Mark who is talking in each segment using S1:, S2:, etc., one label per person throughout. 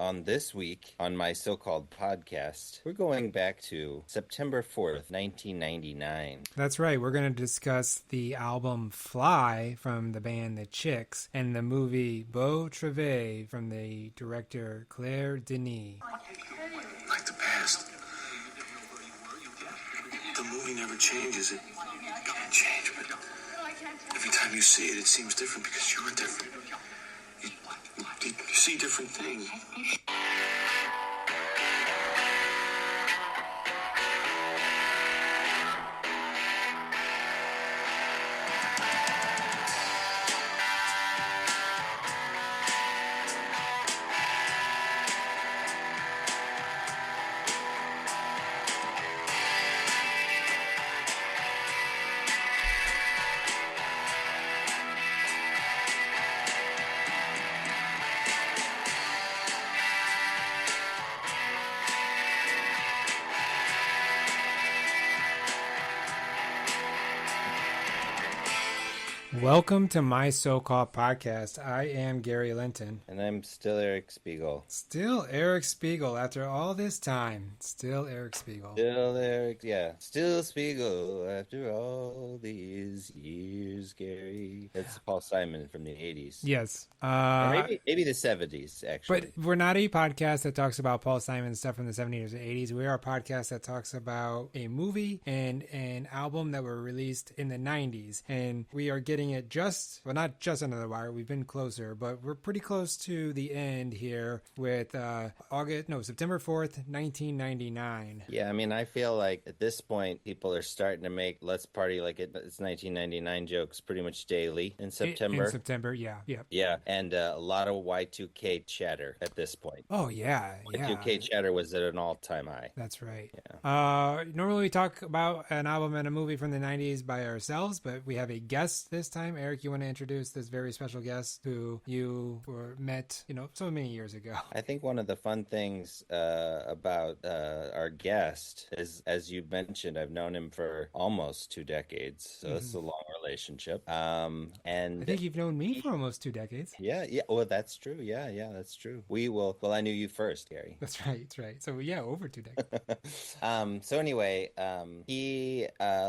S1: on this week on my so-called podcast, we're going back to September 4th, 1999.
S2: That's right. We're going to discuss the album Fly from the band The Chicks and the movie Beau Travail from the director Claire Denis.
S3: Like the past. The movie never changes. It can't change, but every time you see it, it seems different because you're different. You see different things.
S2: Welcome to my so-called podcast. I am Gary Linton.
S1: And I'm still Eric Spiegel.
S2: Still Eric Spiegel after all this time. Still Eric Spiegel.
S1: Still Eric, yeah. Still Spiegel after all these years, Gary. That's Paul Simon from the 80s.
S2: Yes.
S1: Or maybe the 70s, actually.
S2: But we're not a podcast that talks about Paul Simon stuff from the 70s or 80s. We are a podcast that talks about a movie and an album that were released in the 90s. And we are getting it not just under the wire. We've been closer, but we're pretty close to the end here with September 4th, 1999.
S1: Yeah, I mean, I feel like at this point, people are starting to make Let's Party Like It's 1999 jokes pretty much daily in September.
S2: In September, yeah.
S1: Yeah, and a lot of Y2K chatter at this point.
S2: Oh, yeah.
S1: Y2K chatter was at an all-time high.
S2: That's right.
S1: Yeah.
S2: Normally we talk about an album and a movie from the 90s by ourselves, but we have a guest this time. Eric, you want to introduce this very special guest who you met, so many years ago?
S1: I think one of the fun things about our guest is, as you mentioned, I've known him for almost 2 decades, so it's a long relationship. And
S2: I think you've known me for almost 2 decades.
S1: Yeah. Well, that's true. Yeah, that's true. Well, I knew you first, Gary.
S2: That's right. So yeah, over 2 decades.
S1: So anyway, he,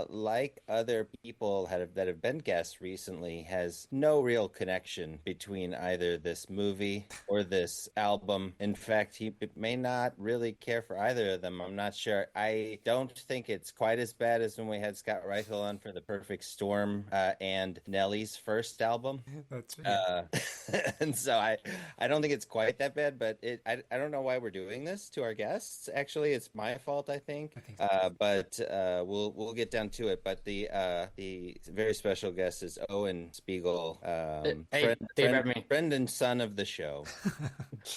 S1: like other people that have been guests recently, has no real connection between either this movie or this album. In fact, he may not really care for either of them. I'm not sure. I don't think it's quite as bad as when we had Scott Reichel on for The Perfect Storm and Nelly's first album.
S2: That's right.
S1: And so I don't think it's quite that bad, but I don't know why we're doing this to our guests. Actually, it's my fault, I think.
S2: So.
S1: But we'll get down to it. But the very special guest is Owen Spiegel, friend and son of the show.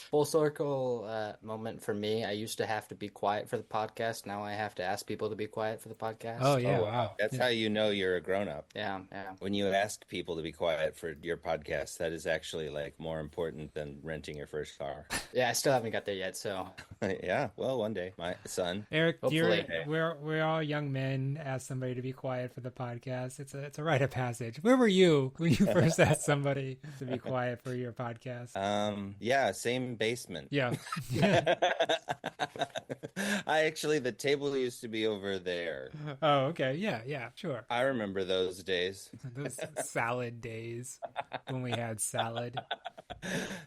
S4: Full circle moment for me. I used to have to be quiet for the podcast. Now I have to ask people to be quiet for the podcast.
S2: Oh, yeah. Wow.
S1: That's how you know you're a grown-up.
S4: Yeah.
S1: When you ask people to be quiet for your podcast, that is actually like more important than renting your first car.
S4: Yeah, I still haven't got there yet, so.
S1: Yeah, well, one day, my son.
S2: Eric,
S4: Hopefully.
S2: we're all young men. Ask somebody to be quiet for the podcast. It's a rite of passage. Where were you when you first asked somebody to be quiet for your podcast?
S1: Yeah, same basement.
S2: Yeah.
S1: The table used to be over there.
S2: Oh, okay. Yeah, sure.
S1: I remember those days.
S2: Those salad days when we had salad.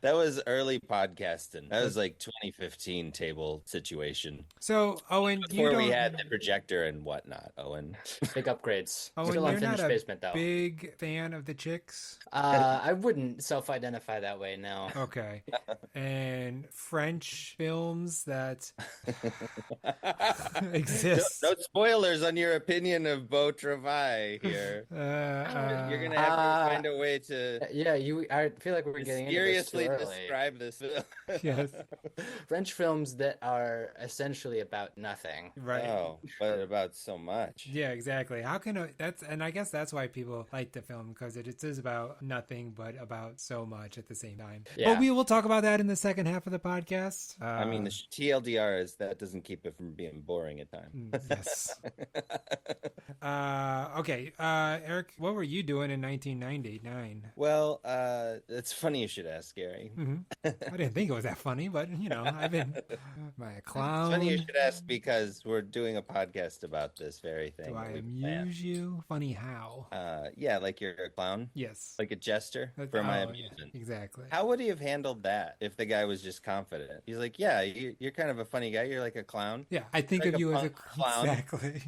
S1: That was early podcasting. That was like 2015 table situation.
S2: So, Owen,
S1: before we had the projector and whatnot, Owen.
S4: Big upgrades.
S2: Owen,
S4: Still
S2: you're
S4: unfinished
S2: not a
S4: basement, though.
S2: big fan of the Chicks?
S4: I wouldn't self-identify that way, no.
S2: Okay. And French films that exist.
S1: No spoilers on your opinion of Beau Travail here. You're going to have to find a way to...
S4: Yeah, I feel like we're getting into this too early.
S1: Describe this film.
S2: Yes.
S4: French films that are essentially about nothing.
S2: Right.
S1: Oh, but about so much.
S2: Yeah, exactly. I guess that's why people like the film, because it is about nothing but about so much at the same time.
S4: Yeah.
S2: But we will talk about that in the second half of the podcast. podcast.
S1: I mean, the TLDR is that doesn't keep it from being boring at times.
S2: Yes. Okay, Eric, what were you doing in 1999?
S1: Well, it's funny you should ask, Gary.
S2: I didn't think it was that funny, but I've been by a clown.
S1: It's funny you should ask because we're doing a podcast about this very thing.
S2: Do I amuse you? Funny how?
S1: Yeah, like you're a clown?
S2: Yes.
S1: Like a jester for my amusement.
S2: Yeah, exactly.
S1: How would he have handled that if the guy was just confident? He's like, yeah, you're kind of a funny guy. You're like a clown.
S2: Yeah, I think
S1: like
S2: of you as a
S1: clown.
S2: Exactly.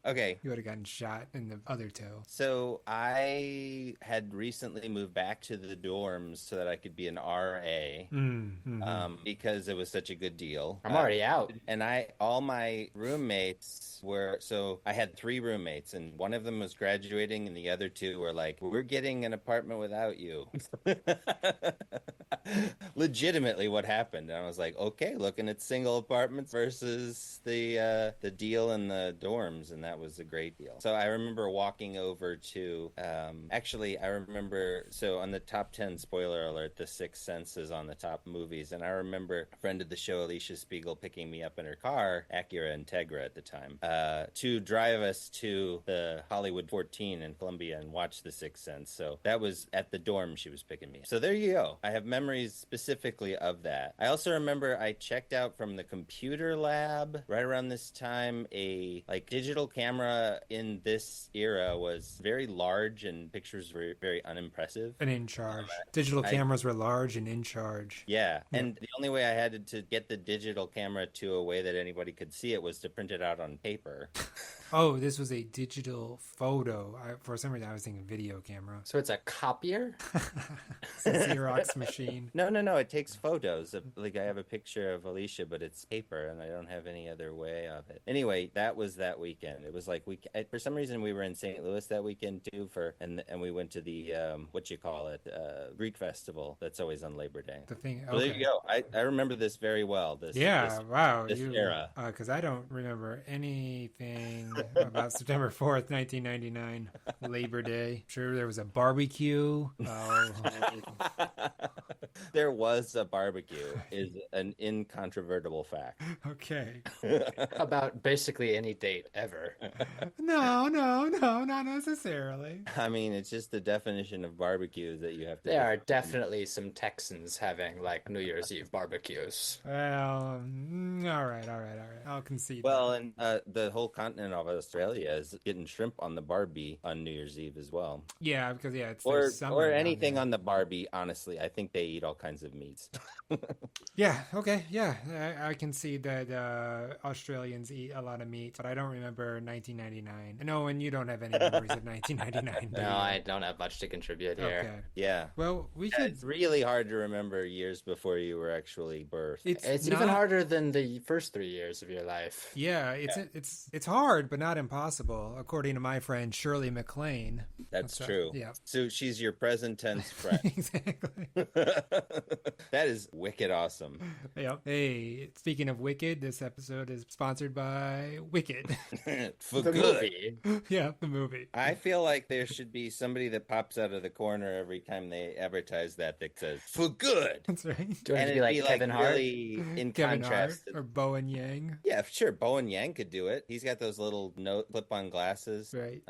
S1: Okay.
S2: You would have gotten shot in the other toe.
S1: So I had recently moved back to the dorms so that I could be an RA because it was such a good deal.
S4: I'm already out.
S1: And all my roommates so I had 3 roommates, and one of them was graduating, and the other 2 were like, we're getting an apartment without you. Legitimately what happened. And I was like, okay, looking at single apartments versus the deal in the dorms, and that was a great deal. So I remember walking over to so on the top 10, spoiler alert, The Sixth Sense is on the top movies, and I remember a friend of the show, Alicia Spiegel, picking me up in her car, Acura Integra at the time, to drive us to the Hollywood 14 in Columbia and watch The Sixth Sense. So that was at the dorm she was picking me. So there you go. I have memories specifically of that. I also remember I checked out from the computer lab right around this time. A digital camera in this era was very large and pictures were very unimpressive.
S2: And in charge. Digital cameras were large and in charge.
S1: Yeah. And the only way I had to get the digital camera to a way that anybody could see it was to print it out on paper.
S2: Oh, this was a digital photo. For some reason, I was thinking video camera.
S4: So it's a copier?
S2: It's a Xerox machine.
S1: No. It takes photos. Like I have a picture of Alicia, but it's paper, and I don't have any other way of it. Anyway, that was that weekend. It was like for some reason we were in St. Louis that weekend too. And we went to the Greek festival that's always on Labor Day.
S2: The thing. Okay.
S1: Well, there you go. I remember this very well. This era.
S2: Because I don't remember anything about September 4th, 1999, Labor Day. Sure, there was a barbecue.
S1: There was a barbecue is an incontrovertible fact.
S2: Okay.
S4: About basically any date ever.
S2: No, not necessarily.
S1: I mean, it's just the definition of barbecue that you have to...
S4: There are definitely some Texans having, New Year's Eve barbecues.
S2: Well, all right. I'll concede.
S1: Well, and the whole continent of Australia is getting shrimp on the Barbie on New Year's Eve as well.
S2: Yeah, because, it's
S1: or anything on the Barbie, honestly. I think they eat all kinds of meats.
S2: Yeah, okay, yeah. I can see that Australians eat a lot of meat, but I don't remember 1999. No, and you don't have any memories of 1999.
S4: No, I don't have much to contribute here.
S2: Okay.
S1: Yeah.
S2: Well,
S1: It's really hard to remember years before you were actually birthed.
S4: It's even harder than the first 3 years of your life.
S2: Yeah, it's hard, but not impossible, according to my friend Shirley MacLaine.
S1: That's true.
S2: Yeah.
S1: So she's your present tense friend.
S2: Exactly.
S1: That is wicked awesome.
S2: Yeah. Hey, speaking of Wicked, this episode is sponsored by Wicked.
S1: For
S4: the
S1: good.
S4: Movie.
S2: Yeah, the movie.
S1: I feel like there should be somebody that pops out of the corner every time they advertise that says "for good."
S2: That's right.
S4: Do I have to be like Kevin Hart?
S1: Really in
S2: Kevin
S1: contrast
S2: Hart or Bowen Yang.
S1: Yeah, sure. Bowen Yang could do it. He's got those little clip-on glasses.
S2: Right.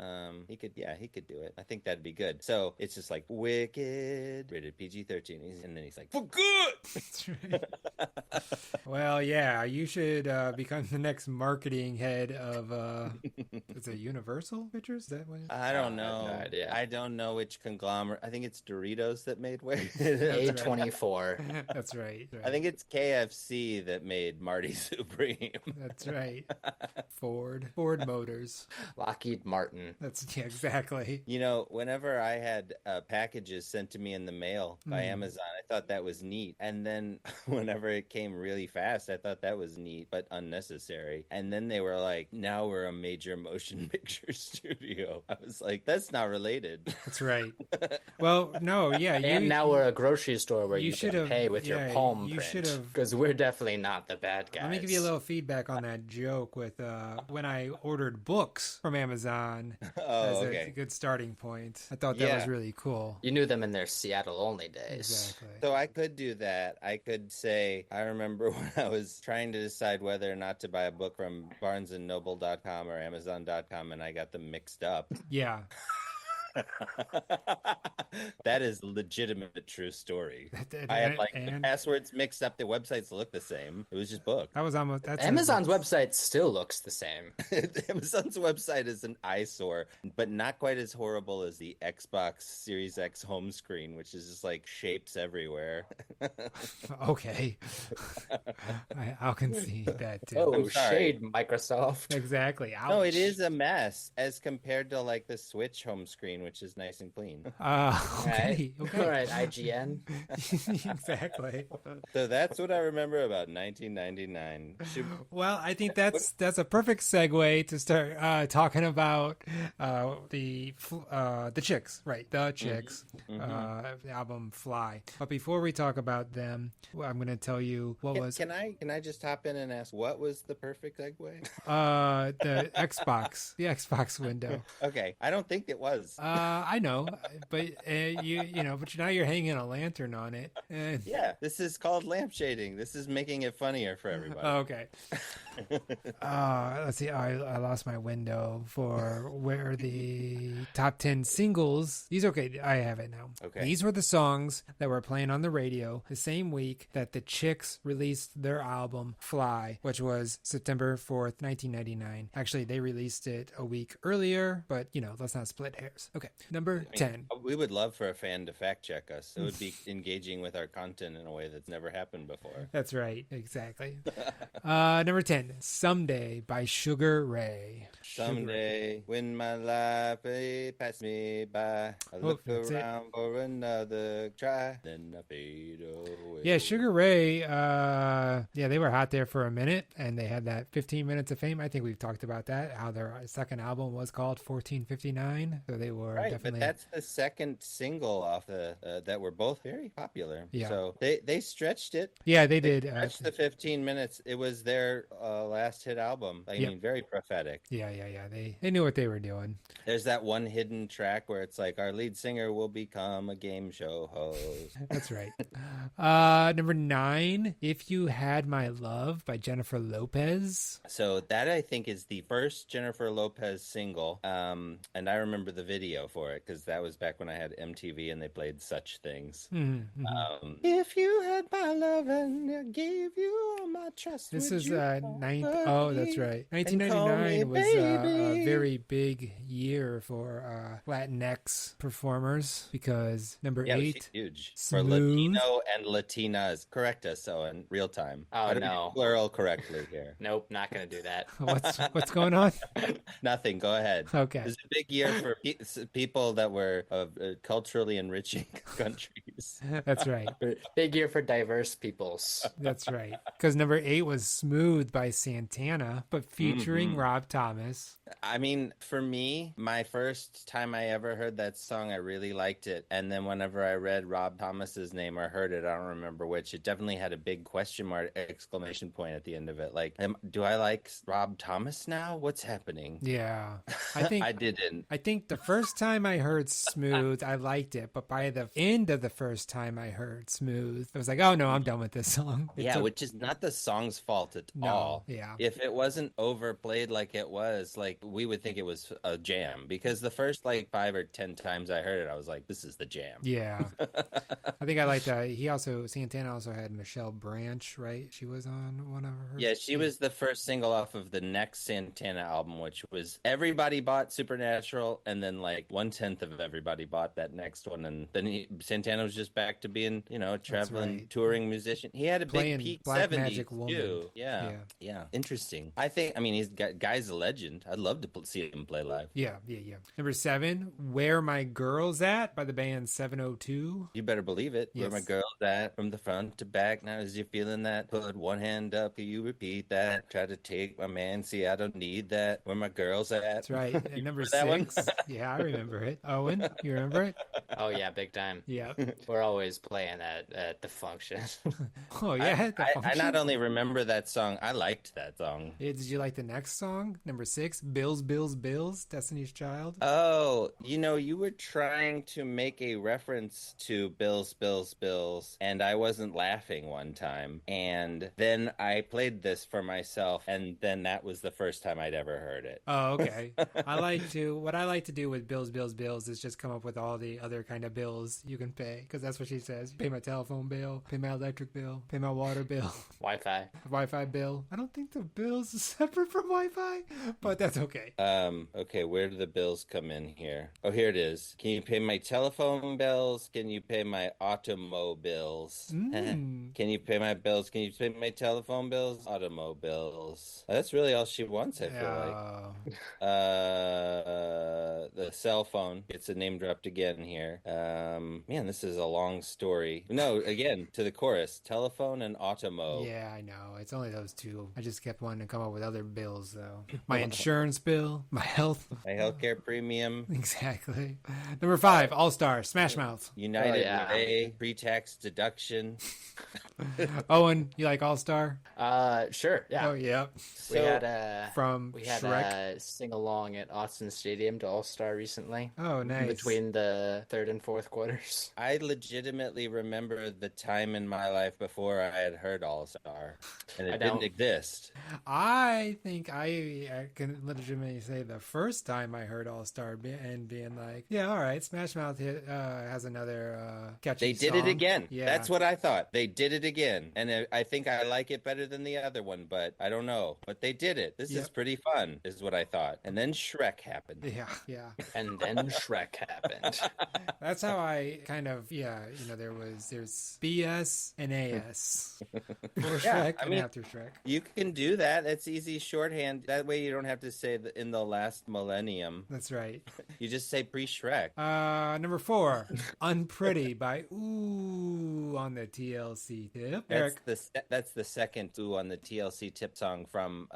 S1: He could do it. I think that'd be good. So it's just like Wicked, rated PG-13, and then he's like, "For good."
S2: That's right. Well, yeah, you should become the next marketing head of is it Universal Pictures? Is that what?
S1: I don't know.
S4: I have no idea.
S1: I don't know which conglomerate. I think it's Doritos that made Wicked.
S4: A24.
S2: That's right.
S1: I think it's KFC that made Marty Supreme.
S2: That's right. Ford Motors.
S4: Lockheed Martin.
S2: Yeah, exactly.
S1: Whenever I had packages sent to me in the mail by Amazon, I thought that was neat. And then whenever it came really fast, I thought that was neat, but unnecessary. And then they were like, now we're a major motion picture studio. I was like, that's not related.
S2: That's right. Well, no, yeah.
S4: And now we're a grocery store where you can pay with your palm
S2: you
S4: print. Because we're definitely not the bad guys.
S2: Let me give you a little feedback on that joke with when I ordered books from Amazon as a good starting point. I thought that was really cool.
S4: You knew them in their Seattle only days.
S2: Exactly.
S1: So I could do that. I could say, I remember when I was trying to decide whether or not to buy a book from barnesandnoble.com or amazon.com, and I got them mixed up.
S2: Yeah.
S1: That is a legitimate true story.
S2: And-
S1: I had like the
S2: and-
S1: passwords mixed up. The websites look the same. It was just book.
S2: That was almost that's
S4: Amazon's website still looks the same.
S1: Amazon's website is an eyesore, but not quite as horrible as the Xbox Series X home screen, which is just like shapes everywhere.
S2: Okay. I'll concede that too.
S4: Oh,
S1: I'm sorry.
S4: shade, Microsoft.
S2: Exactly. Ouch.
S1: No, it is a mess as compared to like the Switch home screen, which is nice and clean.
S2: Okay.
S4: All
S2: Okay.
S4: right, IGN.
S2: Exactly.
S1: So that's what I remember about 1999.
S2: Well, I think that's a perfect segue to start talking about the Chicks, right? The Chicks, the album Fly. But before we talk about them, I'm going to tell you what was
S1: Can I just hop in and ask what was the perfect segue?
S2: the Xbox window.
S1: Okay, I don't think it was.
S2: I know, but but now you're hanging a lantern on it. And,
S1: Yeah, this is called lampshading. This is making it funnier for everybody.
S2: okay. Let's see. I lost my window for where the top 10 singles. I have it now.
S1: Okay.
S2: These were the songs that were playing on the radio the same week that the Chicks released their album Fly, which was September 4th, 1999. Actually, they released it a week earlier, but let's not split hairs. Okay. Number 10.
S1: We would love for a fan to fact check us. It would be engaging with our content in a way that's never happened before.
S2: That's right. Exactly. Number 10, Someday by Sugar Ray.
S1: Someday, when my life pass me by, I look
S2: that's it.
S1: around for another try, then I fade away.
S2: Yeah, Sugar Ray, they were hot there for a minute, and they had that 15 minutes of fame. I think we've talked about that, how their second album was called 1459. So they were
S1: Right,
S2: definitely...
S1: but that's the second single off the that were both very popular.
S2: Yeah.
S1: So they stretched it.
S2: Yeah, they did.
S1: Stretched the 15 minutes. It was their last hit album. I mean, very prophetic.
S2: Yeah. They knew what they were doing.
S1: There's that one hidden track where it's like, our lead singer will become a game show host.
S2: That's right. Number 9, If You Had My Love by Jennifer Lopez.
S1: So that, I think, is the first Jennifer Lopez single. And I remember the video for it because that was back when I had MTV and they played Such Things. If you had my love and I gave you all my trust.
S2: This
S1: would
S2: is
S1: you
S2: Oh, that's right.
S1: and call
S2: 1999
S1: me
S2: was a
S1: baby?
S2: very big year for Latinx performers because number
S1: Yeah,
S2: 8,
S1: she's huge. For
S2: Smooth.
S1: Latino and Latinas. Correct us, Owen, real time.
S4: Oh,
S1: How do we
S4: no.
S1: plural correctly here?
S4: Nope, not gonna do that.
S2: What's going on?
S1: Nothing. Go ahead.
S2: Okay.
S1: It was a big year for people that were of culturally enriching countries.
S2: That's right.
S4: Big year for diverse peoples.
S2: That's right. Because number 8 was Smooth by Santana, but featuring Rob Thomas.
S1: I mean, for me, my first time I ever heard that song, I really liked it. And then whenever I read Rob Thomas's name or heard it, I don't remember which, it definitely had a big question mark, exclamation point at the end of it. Like, do I like Rob Thomas now? What's happening?
S2: Yeah. I think
S1: I didn't.
S2: I think the first time I heard Smooth, I liked it, but by the end of the first time I heard Smooth, I was like, oh no, I'm done with this song.
S1: Yeah, which is not the song's fault at all.
S2: Yeah.
S1: If it wasn't overplayed like it was, like, we would think it was a jam. Because the first, like, 5 or 10 times I heard it, I was like, this is the jam.
S2: Yeah. I think I liked that. Santana also had Michelle Branch, right? She was on one of her.
S1: Yeah, she was the first single off of the next Santana album, which was everybody bought Supernatural, and then like 1/10 of everybody bought that next one, and then Santana was just back to being, a traveling
S2: right.
S1: touring musician. He had a
S2: Playing
S1: big peak
S2: Black
S1: 70s
S2: Magic Woman.
S1: too. Yeah. Interesting. I think, guy's a legend. I'd love to see him play live.
S2: Yeah. Number 7, Where My Girl's At by the band 702.
S1: You better believe it.
S2: Yes.
S1: Where my girl's at, from the front to back. Now, as you're feeling that, put one hand up. Can you repeat that? Try to take my man. See, I don't need that. Where my girl's at.
S2: That's right. And number
S1: that one?
S2: 6. Yeah, I remember it. Owen, you remember it?
S4: Oh yeah, big time.
S2: Yeah.
S4: We're always playing that at the function.
S2: Oh, yeah.
S1: I not only remember that that song. I liked that song.
S2: Did you like the next song? Number 6, Bills, Bills, Bills, Destiny's Child?
S1: Oh, you were trying to make a reference to Bills, Bills, Bills, and I wasn't laughing one time. And then I played this for myself, and then that was the first time I'd ever heard it.
S2: Oh, okay. What I like to do with Bills, Bills, Bills is just come up with all the other kind of bills you can pay. Because that's what she says. Pay my telephone bill, pay my electric bill, pay my water bill,
S4: Wi-Fi.
S2: Wi-Fi bill. I don't think the bills is separate from Wi-Fi, but that's okay.
S1: Okay, where do the bills come in here? Oh, here it is. Can you pay my telephone bills? Can you pay my automobiles? Can you pay my bills? Can you pay my telephone bills? Automobiles. That's really all she wants, I feel like. The cell phone gets a name dropped again here. Man, this is a long story. No, again, to the chorus. Telephone and automo.
S2: Yeah, I know. It's only those two. I just kept wanting to come up with other bills, though. My insurance bill, my health.
S1: My healthcare premium.
S2: Exactly. Number 5, All-Star, Smash Mouth.
S1: United Way, pre-tax deduction.
S2: Owen, you like All-Star?
S4: Sure. Yeah.
S2: Oh, yeah.
S4: We had
S2: from
S4: we had
S2: Shrek.
S4: a sing-along at Austin Stadium to All-Star recently.
S2: Oh, nice.
S4: Between the third and fourth quarters.
S1: I legitimately remember the time in my life before I had heard All-Star, and it didn't exist.
S2: I think I can legitimately say the first time I heard All-Star and being like, yeah, all right, Smash Mouth has another catchy
S1: They did
S2: song.
S1: it again.
S2: Yeah.
S1: That's what I thought. They did it again. And I think I like it better than the other one, but I don't know. But they did it. This is pretty fun, is what I thought. And then Shrek happened.
S2: Yeah.
S4: And then Shrek happened.
S2: That's how I kind of, there's BS and AS. Before Shrek and after Shrek.
S1: You can do that. That's easy shorthand. That way you don't have to say in the last millennium.
S2: That's right.
S1: You just say pre-Shrek.
S2: Number 4, Unpretty by Ooh on the TLC tip.
S1: That's the second Ooh on the TLC tip song from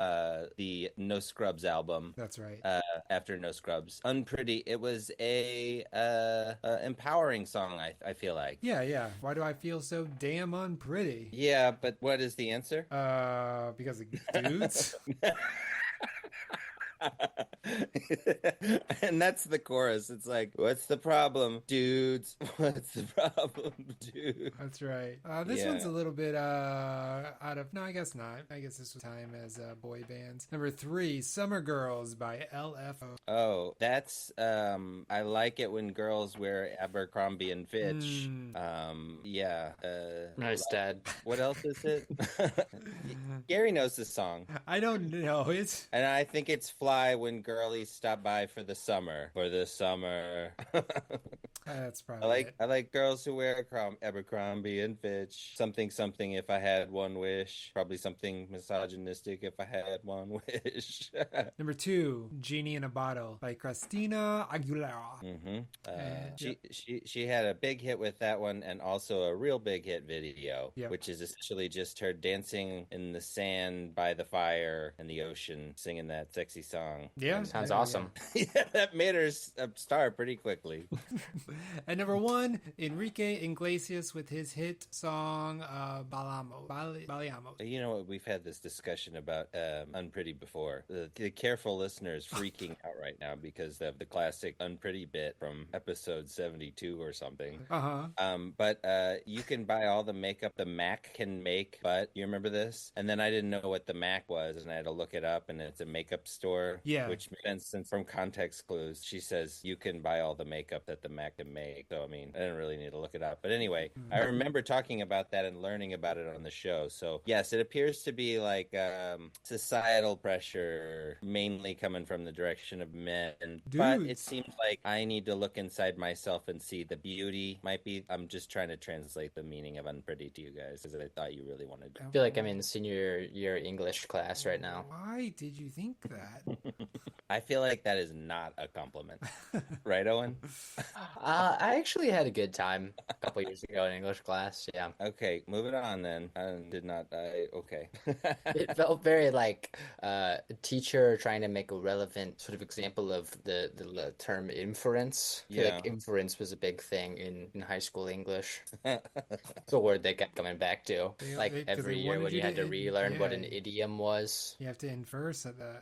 S1: the No Scrubs album.
S2: That's right.
S1: After No Scrubs. Unpretty. It was a empowering song, I feel like.
S2: Yeah. Why do I feel so damn unpretty?
S1: Yeah, but what is the answer?
S2: Because of dudes?
S1: And that's the chorus. It's like, what's the problem, dudes? What's the problem, dude?
S2: That's right. This one's a little bit out of... No, I guess not. I guess this was time as boy bands. Number 3, Summer Girls by LFO.
S1: Oh, that's... I like it when girls wear Abercrombie and Fitch.
S4: Nice, Dad.
S1: What else is it? Gary knows this song.
S2: I don't know it.
S1: And I think it's Fly when girlies stop by for the summer.
S2: That's probably
S1: I like girls who wear Abercrombie and Fitch. Something if I had one wish. Probably something misogynistic if I had one wish.
S2: Number 2, Genie in a Bottle by Christina Aguilera.
S1: She had a big hit with that one, and also a real big hit video, which is essentially just her dancing in the sand by the fire and the ocean, singing that sexy song.
S2: Yeah,
S4: sounds awesome.
S1: Yeah, that made her a star pretty quickly.
S2: And number 1, Enrique Iglesias with his hit song Baliamo.
S1: You know what? We've had this discussion about Unpretty before. The careful listeners freaking out right now because of the classic Unpretty bit from episode 72 or something. But you can buy all the makeup the Mac can make, but you remember this? And then I didn't know what the Mac was, and I had to look it up, and it's a makeup store.
S2: Yeah.
S1: Which makes sense, since from context clues, she says you can buy all the makeup that the Mac can make. So, I mean, I didn't really need to look it up. But anyway, I remember talking about that and learning about it on the show. So, yes, it appears to be like societal pressure, mainly coming from the direction of men. But it seems like I need to look inside myself and see the beauty. Might be, I'm just trying to translate the meaning of Unpretty to you guys, because I thought you really wanted to.
S4: I feel like I'm in senior year English class right now.
S2: Why did you think that?
S1: I feel like that is not a compliment. Right, Owen?
S4: I actually had a good time a couple years ago in English class. Yeah.
S1: Okay, moving on then. I did not. Okay.
S4: It felt very like a teacher trying to make a relevant sort of example of the term inference. I feel
S1: Yeah.
S4: like inference was a big thing in high school English. It's a word they kept coming back to, like
S2: Because they
S4: every year
S2: wanted
S4: when
S2: you
S4: you had to
S2: to,
S4: relearn what
S2: yeah,
S4: an idiom was.
S2: you have to infer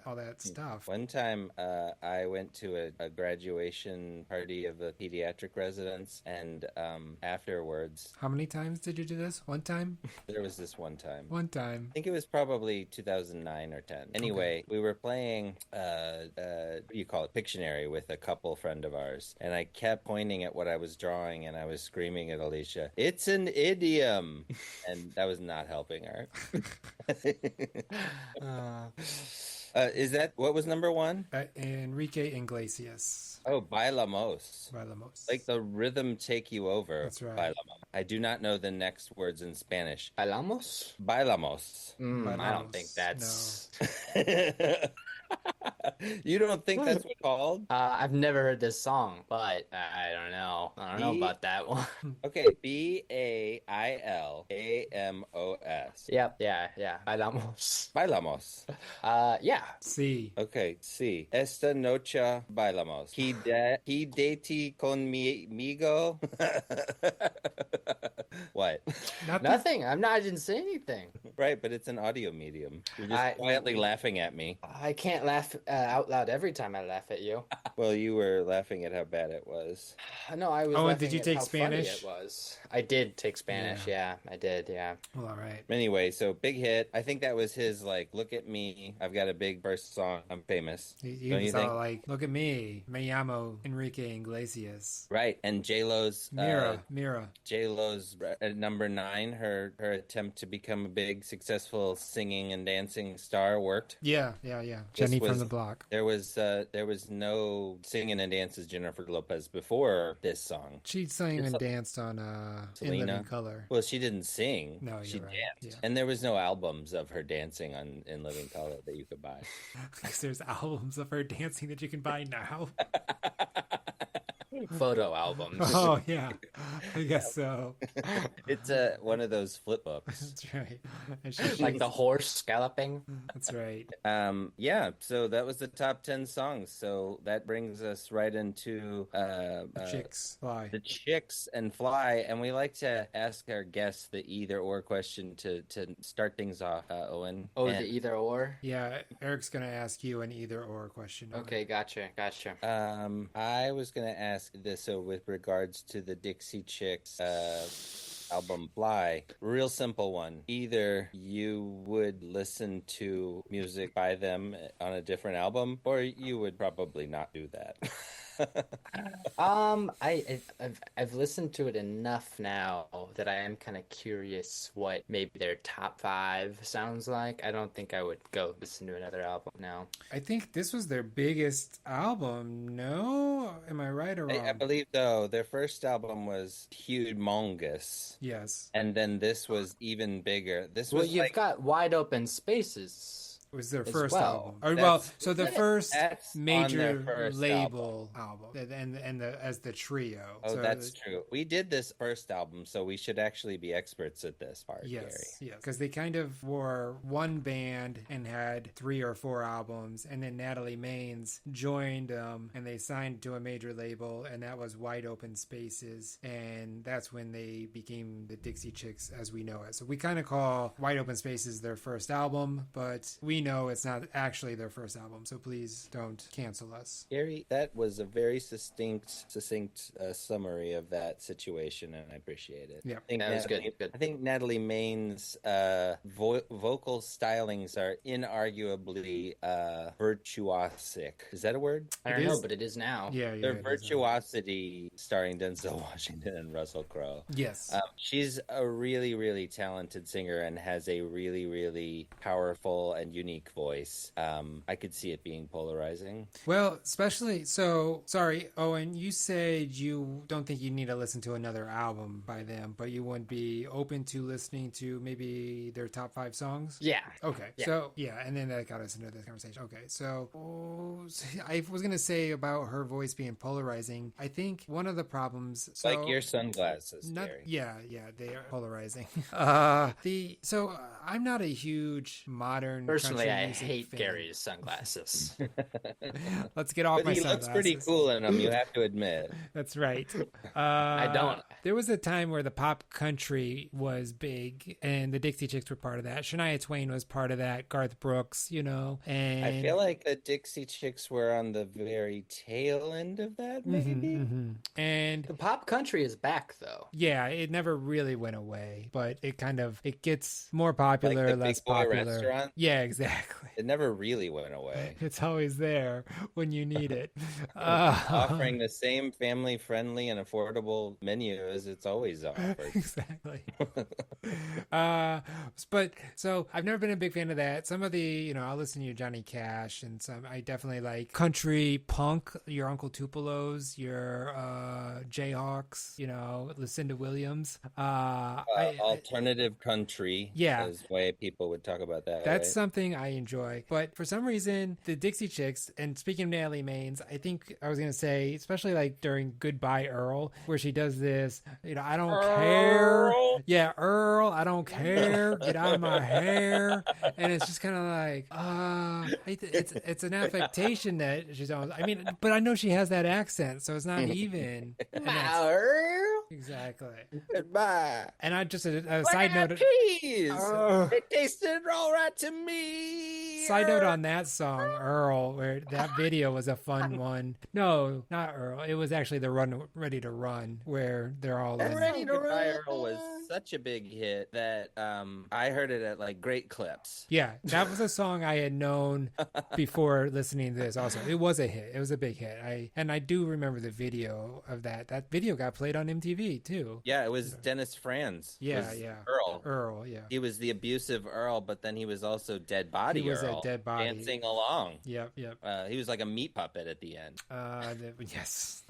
S2: all that stuff.
S1: One time, I went to a graduation party of a pediatric residence, and afterwards,
S2: How many times did you do this? One time?
S1: there was this one time.
S2: One time.
S1: I think it was probably 2009 or 10. Anyway, we were playing, what do you call it, Pictionary with a couple friend of ours, and I kept pointing at what I was drawing, and I was screaming at Alicia, "It's an idiom!" And that was not helping her. Is that what was number one?
S2: Enrique Iglesias.
S1: Oh, Bailamos.
S2: Bailamos.
S1: Like the rhythm take you over.
S2: That's right.
S1: Bailamos. I do not know the next words in Spanish.
S4: Bailamos?
S1: Bailamos.
S4: I don't think that's.
S1: You don't think that's what called?
S4: I've never heard this song, but I don't know. I don't know about that one.
S1: Okay, Bailamos.
S4: Yep, yeah. Bailamos.
S1: Bailamos.
S4: Yeah.
S2: Sí.
S1: Okay, sí. Esta noche bailamos. Quédate conmigo. What?
S4: Nothing. I didn't say anything.
S1: Right, but it's an audio medium. You're just quietly laughing at me.
S4: I can't laugh out loud every time I laugh at you.
S1: Well, you were laughing at how bad it was.
S4: No, I was.
S2: Oh, and
S4: laughing
S2: did you
S4: at
S2: take
S4: how
S2: Spanish?
S4: funny it was. I did take Spanish. Yeah, I did. Yeah.
S2: Well, all right.
S1: Anyway, so big hit. I think that was his, like, look at me. I've got a big burst song. I'm famous.
S2: You
S1: Don't you think?
S2: like, look at me. Me llamo Enrique Iglesias.
S1: Right, and J-Lo's
S2: Mira.
S1: J-Lo's at number 9, her attempt to become a big, successful singing and dancing star worked.
S2: Yeah. Jenny from the block.
S1: There was no singing and dances Jennifer Lopez before this song.
S2: She sang and danced on In Living Color.
S1: Well, she didn't sing.
S2: No,
S1: she
S2: right.
S1: danced,
S2: Yeah.
S1: and there was no albums of her dancing on In Living Color that you could buy.
S2: Because there's albums of her dancing that you can buy now.
S4: Photo albums.
S2: Oh yeah, I guess so.
S1: It's one of those flip books.
S2: That's right.
S4: Like the horse galloping.
S2: That's right.
S1: Yeah. So that was the top 10 songs. So that brings us right into
S2: Chicks Fly.
S1: The Chicks and Fly, and we like to ask our guests the either or question to start things off. Owen.
S4: Oh, the either or.
S2: Yeah, Eric's gonna ask you an either or question.
S4: Okay, gotcha.
S1: I was gonna ask this. So with regards to the Dixie Chicks album Fly, real simple one. Either you would listen to music by them on a different album, or you would probably not do that.
S4: I've listened to it enough now that I am kind of curious what maybe their top 5 sounds like. I don't think I would go listen to another album now.
S2: I think this was their biggest album. No, am I right or wrong?
S1: I believe so. Their first album was humongous.
S2: Yes.
S1: And then this was even bigger.
S4: Well, you've got Wide Open Spaces.
S2: It was their
S4: as
S2: first
S4: well.
S2: album. So the first
S1: that's
S2: major
S1: first
S2: label album. And as the trio.
S1: Oh,
S2: so
S1: that's true. We did this first album, so we should actually be experts at this part, Gary.
S2: Yes, because they kind of were one band and had 3 or 4 albums, and then Natalie Maines joined them, and they signed to a major label, and that was Wide Open Spaces, and that's when they became the Dixie Chicks as we know it. So we kind of call Wide Open Spaces their first album, but we know it's not actually their first album, so please don't cancel us.
S1: Gary, that was a very succinct summary of that situation, and I appreciate it.
S2: Yeah,
S4: that was good.
S1: I think Natalie Maine's vocal stylings are inarguably virtuosic. Is that a word?
S4: I don't know, but it is now.
S2: Yeah.
S1: Their virtuosity, starring Denzel Washington and Russell Crowe.
S2: Yes.
S1: She's a really, really talented singer and has a really, really powerful and unique unique voice, I could see it being polarizing.
S2: Well, especially so. Sorry, Owen. You said you don't think you need to listen to another album by them, but you wouldn't be open to listening to maybe their top 5 songs.
S4: Yeah.
S2: Okay.
S4: Yeah.
S2: So yeah, and then that got us into this conversation. Okay. So I was gonna say about her voice being polarizing. I think one of the problems. So,
S1: Like your sunglasses,
S2: not,
S1: Gary.
S2: yeah, they are polarizing. I'm not a huge modern.
S4: Personally,
S2: country
S4: I
S2: music
S4: hate
S2: fan.
S4: Gary's sunglasses.
S2: Let's get off
S1: But
S2: my
S1: he
S2: sunglasses.
S1: looks pretty cool in them, you have to admit.
S2: That's right.
S4: I don't.
S2: There was a time where the pop country was big, and the Dixie Chicks were part of that. Shania Twain was part of that. Garth Brooks, and
S1: I feel like the Dixie Chicks were on the very tail end of that, maybe.
S2: And
S4: The pop country is back, though.
S2: yeah, it never really went away, but it gets more popular,
S1: Like the
S2: less
S1: Big Boy
S2: popular.
S1: Restaurant?
S2: Yeah, exactly.
S1: It never really went away.
S2: It's always there when you need it.
S1: Offering the same family-friendly and affordable menu as it's always offered.
S2: Exactly. But so I've never been a big fan of that. Some of the, I'll listen to your Johnny Cash, and some I definitely like country punk, your Uncle Tupelo's, your Jayhawks, Lucinda Williams.
S1: Alternative country,
S2: Yeah.
S1: is the way people would talk about that.
S2: That's
S1: right?
S2: something I enjoy. But for some reason, the Dixie Chicks, and speaking of Natalie Maines, I think I was going to say, especially like during Goodbye Earl, where she does this, I don't care. Yeah, Earl, I don't care. Get out of my hair. And it's just kind of like, it's an affectation that she's almost, but I know she has that accent, so it's not even. And that's-
S4: Earl.
S2: Exactly.
S1: Goodbye.
S2: And I just, a side note.
S1: Cheese. It tasted all right to me.
S2: Side note on that song, Earl, where that video was a fun one. No, not Earl. It was actually the Run Ready to Run, where they're all in.
S1: Ready to Run was such a big hit that I heard it at like Great Clips.
S2: Yeah, that was a song I had known before listening to this. Also, it was a hit. It was a big hit. I do remember the video of that. That video got played on MTV too.
S1: Yeah, it was Dennis Franz.
S2: Yeah,
S1: was
S2: yeah.
S1: Earl.
S2: Yeah.
S1: He was the abusive Earl, but then he was also Dead Body
S2: He was
S1: Earl.
S2: a dead body.
S1: Dancing along.
S2: Yep.
S1: He was like a meat puppet at the end.
S2: Yes.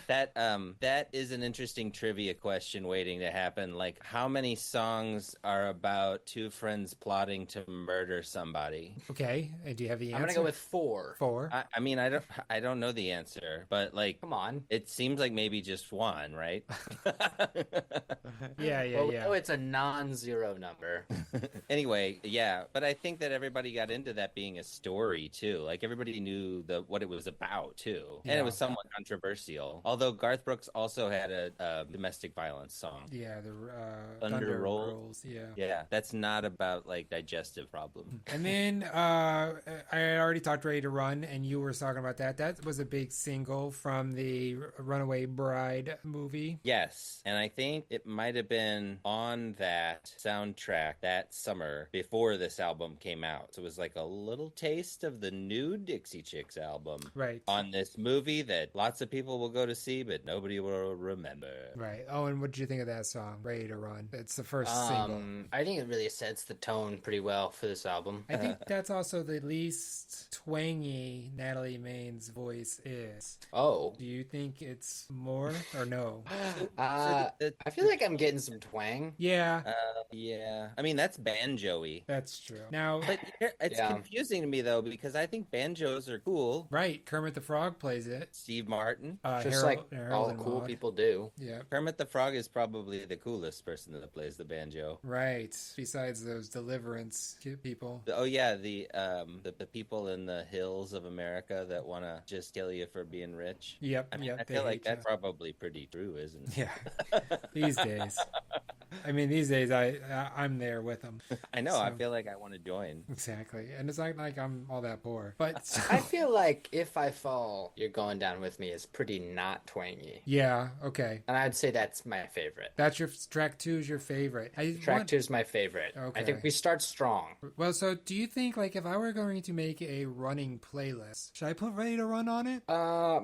S1: That is an interesting trivia question waiting to happen. Like, how many songs are about two friends plotting to murder somebody?
S2: Okay. And do you have the answer?
S4: I'm gonna go with 4.
S2: 4.
S1: I don't know the answer, but like,
S4: Come on.
S1: it seems like maybe just one, right?
S2: Yeah.
S4: Oh, it's a non-zero number.
S1: Anyway, yeah, but I think that everybody got into that being a story too. Like everybody knew what it was about too, and it was somewhat controversial. Although Garth Brooks also had a domestic violence song.
S2: Yeah, the
S1: Thunder Roll.
S2: Rolls. Yeah.
S1: Yeah, that's not about like digestive problems.
S2: And then I already talked Ready to Run, and you were talking about that. That was a big single from the Runaway Bride movie.
S1: Yes, and I think it might have been on that soundtrack that summer before this album came out. So it was like a little taste of the new Dixie Chicks album.
S2: Right.
S1: On this movie that lots of people will go to see, but nobody will remember.
S2: Right. Oh, and what did you think of that song, Ready to Run? It's the first single.
S4: I think it really sets the tone pretty well for this album.
S2: I think that's also the least twangy Natalie Maines' voice is.
S4: Oh.
S2: Do you think it's more or no?
S4: I feel like I'm getting some twang.
S2: Yeah.
S1: Yeah. I mean, that's banjo-y.
S2: That's true. Now,
S1: But it's confusing to me, though, because I think banjos are cool.
S2: right, Kermit the Frog plays it.
S1: Steve Martin.
S4: Just like all the cool people do.
S2: Yeah.
S1: Kermit the Frog is probably the coolest person that plays the banjo.
S2: Right. Besides those Deliverance people.
S1: Oh yeah, the people in the hills of America that want to just kill you for being rich.
S2: Yep.
S1: I mean,
S2: yep.
S1: I
S2: they
S1: feel like
S2: hate
S1: that's
S2: you.
S1: probably pretty true, isn't it?
S2: Yeah. These days. These days I'm there with them.
S1: I know.
S2: So-
S1: I feel like I want to join.
S2: Exactly. And it's not like I'm all that poor. But
S4: I feel like If I Fall, You're Going Down With Me is pretty not twangy.
S2: yeah, okay.
S4: And I'd say that's my favorite.
S2: That's your track 2 is your favorite.
S4: Track 2 is my favorite.
S2: Okay.
S4: I think we start strong.
S2: Well, so do you think like if I were going to make a running playlist, should I put Ready to Run on it?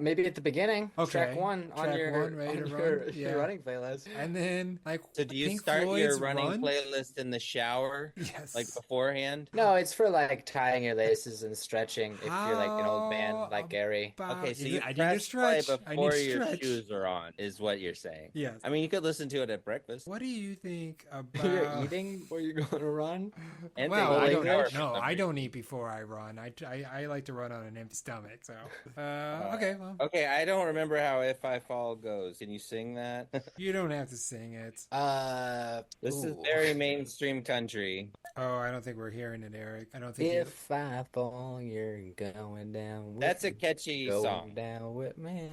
S4: Maybe at the beginning.
S2: Okay.
S4: Track 1 on
S2: Track
S4: your,
S2: 1, Ready
S4: on
S2: to
S4: your,
S2: Run.
S4: your
S2: Yeah.
S4: running playlist.
S2: And then like
S1: So do you
S2: Pink
S1: start your
S2: Floyd's
S1: running
S2: Run?
S1: playlist in the shower,
S2: Yes.
S1: like beforehand?
S4: No, it's for like tying your laces and stretching if you're like an old man
S2: How
S4: like Gary.
S1: Okay, so
S2: is
S1: you
S2: it, I need to
S1: press play
S2: stretch. I need
S1: before
S2: to
S1: your
S2: stretch.
S1: shoes are on, is what you're saying.
S2: Yes.
S1: I mean, you could listen to it at breakfast.
S2: What do you think
S4: You're
S2: about?
S4: eating or you're going to run?
S1: And
S2: Well,
S1: taking
S2: I
S1: a
S2: don't
S1: shower
S2: eat.
S1: for
S2: No,
S1: some
S2: I don't
S1: reason.
S2: eat before I run. I like to run on an empty stomach. So, okay, well,
S1: Okay, I don't remember how "If I Fall" goes. Can you sing that?
S2: you don't have to sing it.
S1: This is
S4: Ooh.
S1: very mainstream country.
S2: Oh, I don't think we're hearing it, Eric. I don't think you.
S4: If I fall, you're going down with
S1: That's a
S4: me.
S1: catchy
S4: Go
S1: song.
S4: down with me.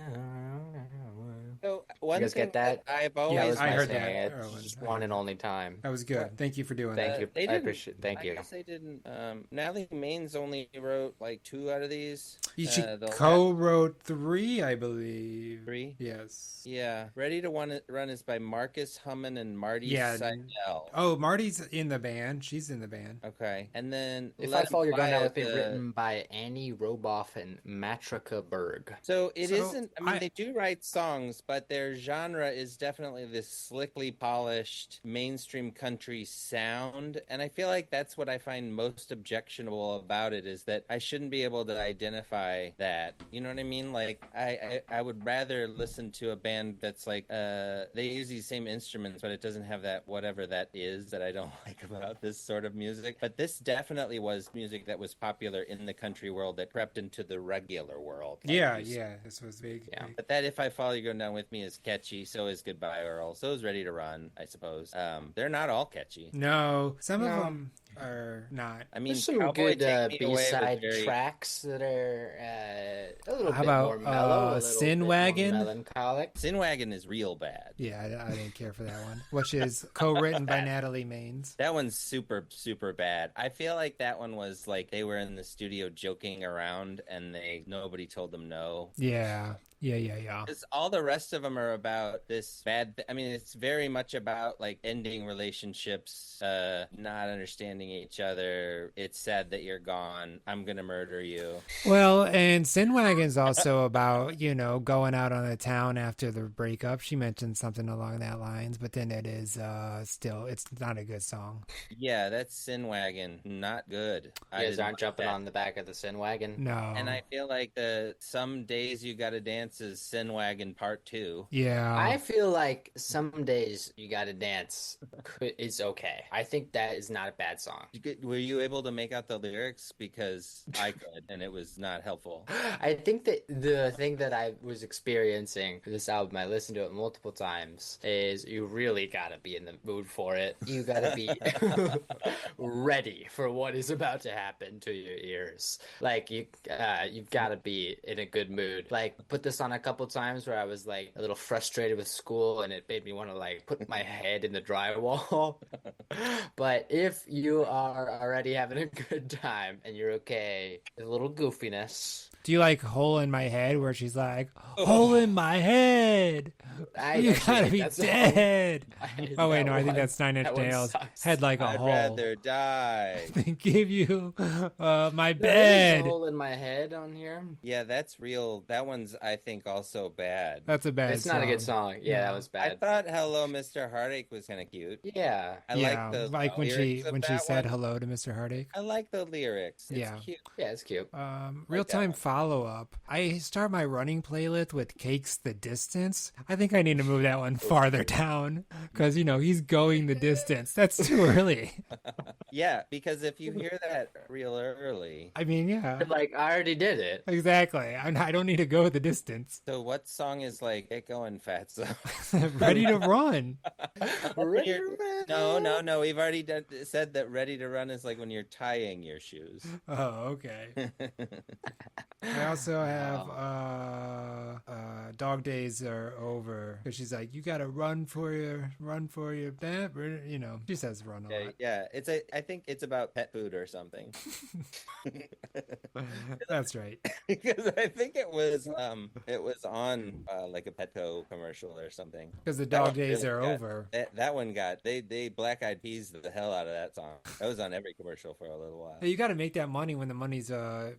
S1: So
S4: You
S1: one
S4: guys
S1: thing
S4: get that?
S1: I've
S4: That
S2: Yes,
S1: always
S4: was
S2: I
S4: my
S2: heard
S4: singing.
S2: that,
S4: It's
S2: Erwin.
S4: just
S2: I
S4: one
S2: heard
S4: and
S2: that.
S4: only time.
S2: That was good. Thank you for doing
S4: Thank
S2: that.
S4: you.
S1: They
S4: I
S1: didn't.
S4: appreciate. Thank
S1: I
S4: you.
S1: guess they didn't. Natalie Maines only wrote like 2 out of these.
S2: She
S1: The last
S2: co-wrote 3, I believe.
S1: 3.
S2: Yes.
S1: Yeah, "Ready to Run" is by Marcus Hummin and Marty
S2: Yeah.
S1: Seidel.
S2: Oh, Marty's in the band. She's in the band.
S1: Okay, and then
S4: If
S1: "Let
S4: I
S1: 'Em
S4: Fall, You're Going
S1: Fly"
S4: Down
S1: is
S4: with Me, written by Annie Roboff and Matrika Berg.
S1: So it
S2: So,
S1: isn't. I mean, they do write songs, but their genre is definitely this slickly polished mainstream country sound, and I feel like that's what I find most objectionable about it is that I shouldn't be able to identify that. You know what I mean? Like I would rather listen to a band that's like they use these same instruments, but it doesn't have that whatever that is that I don't like about this sort of music. But this definitely was music that was popular in the country world that crept into the regular world. Like
S2: Yeah,
S1: you said.
S2: yeah. This was big.
S4: Yeah.
S2: big.
S1: But that "If I Fall, You Go Down with Me" is catchy. So is "Goodbye Earl." So is "Ready to Run," I suppose. They're not all catchy.
S2: No, some of
S4: No.
S2: them are not.
S1: I mean,
S4: There's some
S1: "Cowboy
S4: good
S1: Take Me Away" was
S4: B-side
S1: very.
S4: tracks that are a little
S2: How
S4: bit
S2: about,
S4: more mellow, a little
S2: Sin
S4: bit more
S2: Wagon?
S4: melancholic.
S1: Sin Wagon is real bad.
S2: Yeah, I didn't care for that one, which is co-written by Natalie Maines.
S1: That one's super, super bad. I feel like that one was like they were in the studio joking around and nobody told them no.
S2: Yeah.
S1: All the rest of them are about this I mean, it's very much about like ending relationships, not understanding each other. It's sad that you're gone. I'm gonna murder you.
S2: Well, and Sin Wagon's also about, going out on the town after the breakup. She mentioned something along that lines, but then it is still, it's not a good song.
S1: Yeah, that's Sin Wagon. Not good.
S4: You guys aren't jumping on the back of the Sin Wagon.
S2: No.
S1: And I feel like the "Some Days You Gotta Dance" is Sin Wagon Part 2.
S2: Yeah.
S4: I feel like Some Days You Gotta Dance is okay. I think that is not a bad song.
S1: Were you able to make out the lyrics? Because I could, and it was not helpful.
S4: I think that the thing that I was experiencing for this album, I listened to it multiple times, is you really gotta be in the mood for it. You gotta be ready for what is about to happen to your ears. Like you've gotta be in a good mood. Like put this on a couple times where I was like a little frustrated with school and it made me want to like put my head in the drywall. But if you are already having a good time and you're okay with a little goofiness,
S2: Do you like Hole in My Head where she's like, Hole in my head? You gotta be dead. Oh, wait, no, I think that's Nine Inch Nails. Head like a
S1: I'd
S2: hole.
S1: rather die.
S2: Than give you my
S4: There's a
S2: bed.
S4: hole in my head on here.
S1: Yeah, that's real. That one's, I think, also bad.
S2: That's a bad
S4: It's not a good song. Yeah, that was
S1: I
S4: bad.
S1: thought "Hello, Mr. Heartache" was kind of cute.
S4: Yeah.
S1: I
S2: Yeah,
S1: like the
S2: like when she
S1: lyrics of
S2: when she
S1: that
S2: said
S1: one.
S2: hello to Mr. Heartache.
S1: I like the lyrics. It's
S2: Yeah.
S1: cute.
S4: Yeah, it's cute.
S2: Real time follow up. I start my running playlist with Cakes the Distance. I think I need to move that one farther down because he's going the distance. That's too early.
S1: Yeah, because if you hear that real early.
S2: I mean, yeah,
S4: Like, I already did it.
S2: exactly. I don't need to go the distance.
S1: So what song is like "Get Going, Fatso"?
S2: Ready to run.
S4: Ready to run.
S1: No. We've already said that "Ready to Run" is like when you're tying your shoes.
S2: Oh, okay. I also have Dog Days Are Over because she's like, you gotta run for your bed. She says run a lot.
S1: Yeah. I think it's about pet food or something.
S2: That's right.
S1: Because I think it was It was on like a Petco commercial or something.
S2: Because the
S1: That
S2: dog
S1: one
S2: days
S1: really
S2: are
S1: got-
S2: over.
S1: That one got they Black Eyed Peas the hell out of that song. That was on every commercial for a little while.
S2: Hey, you got to make that money when the money's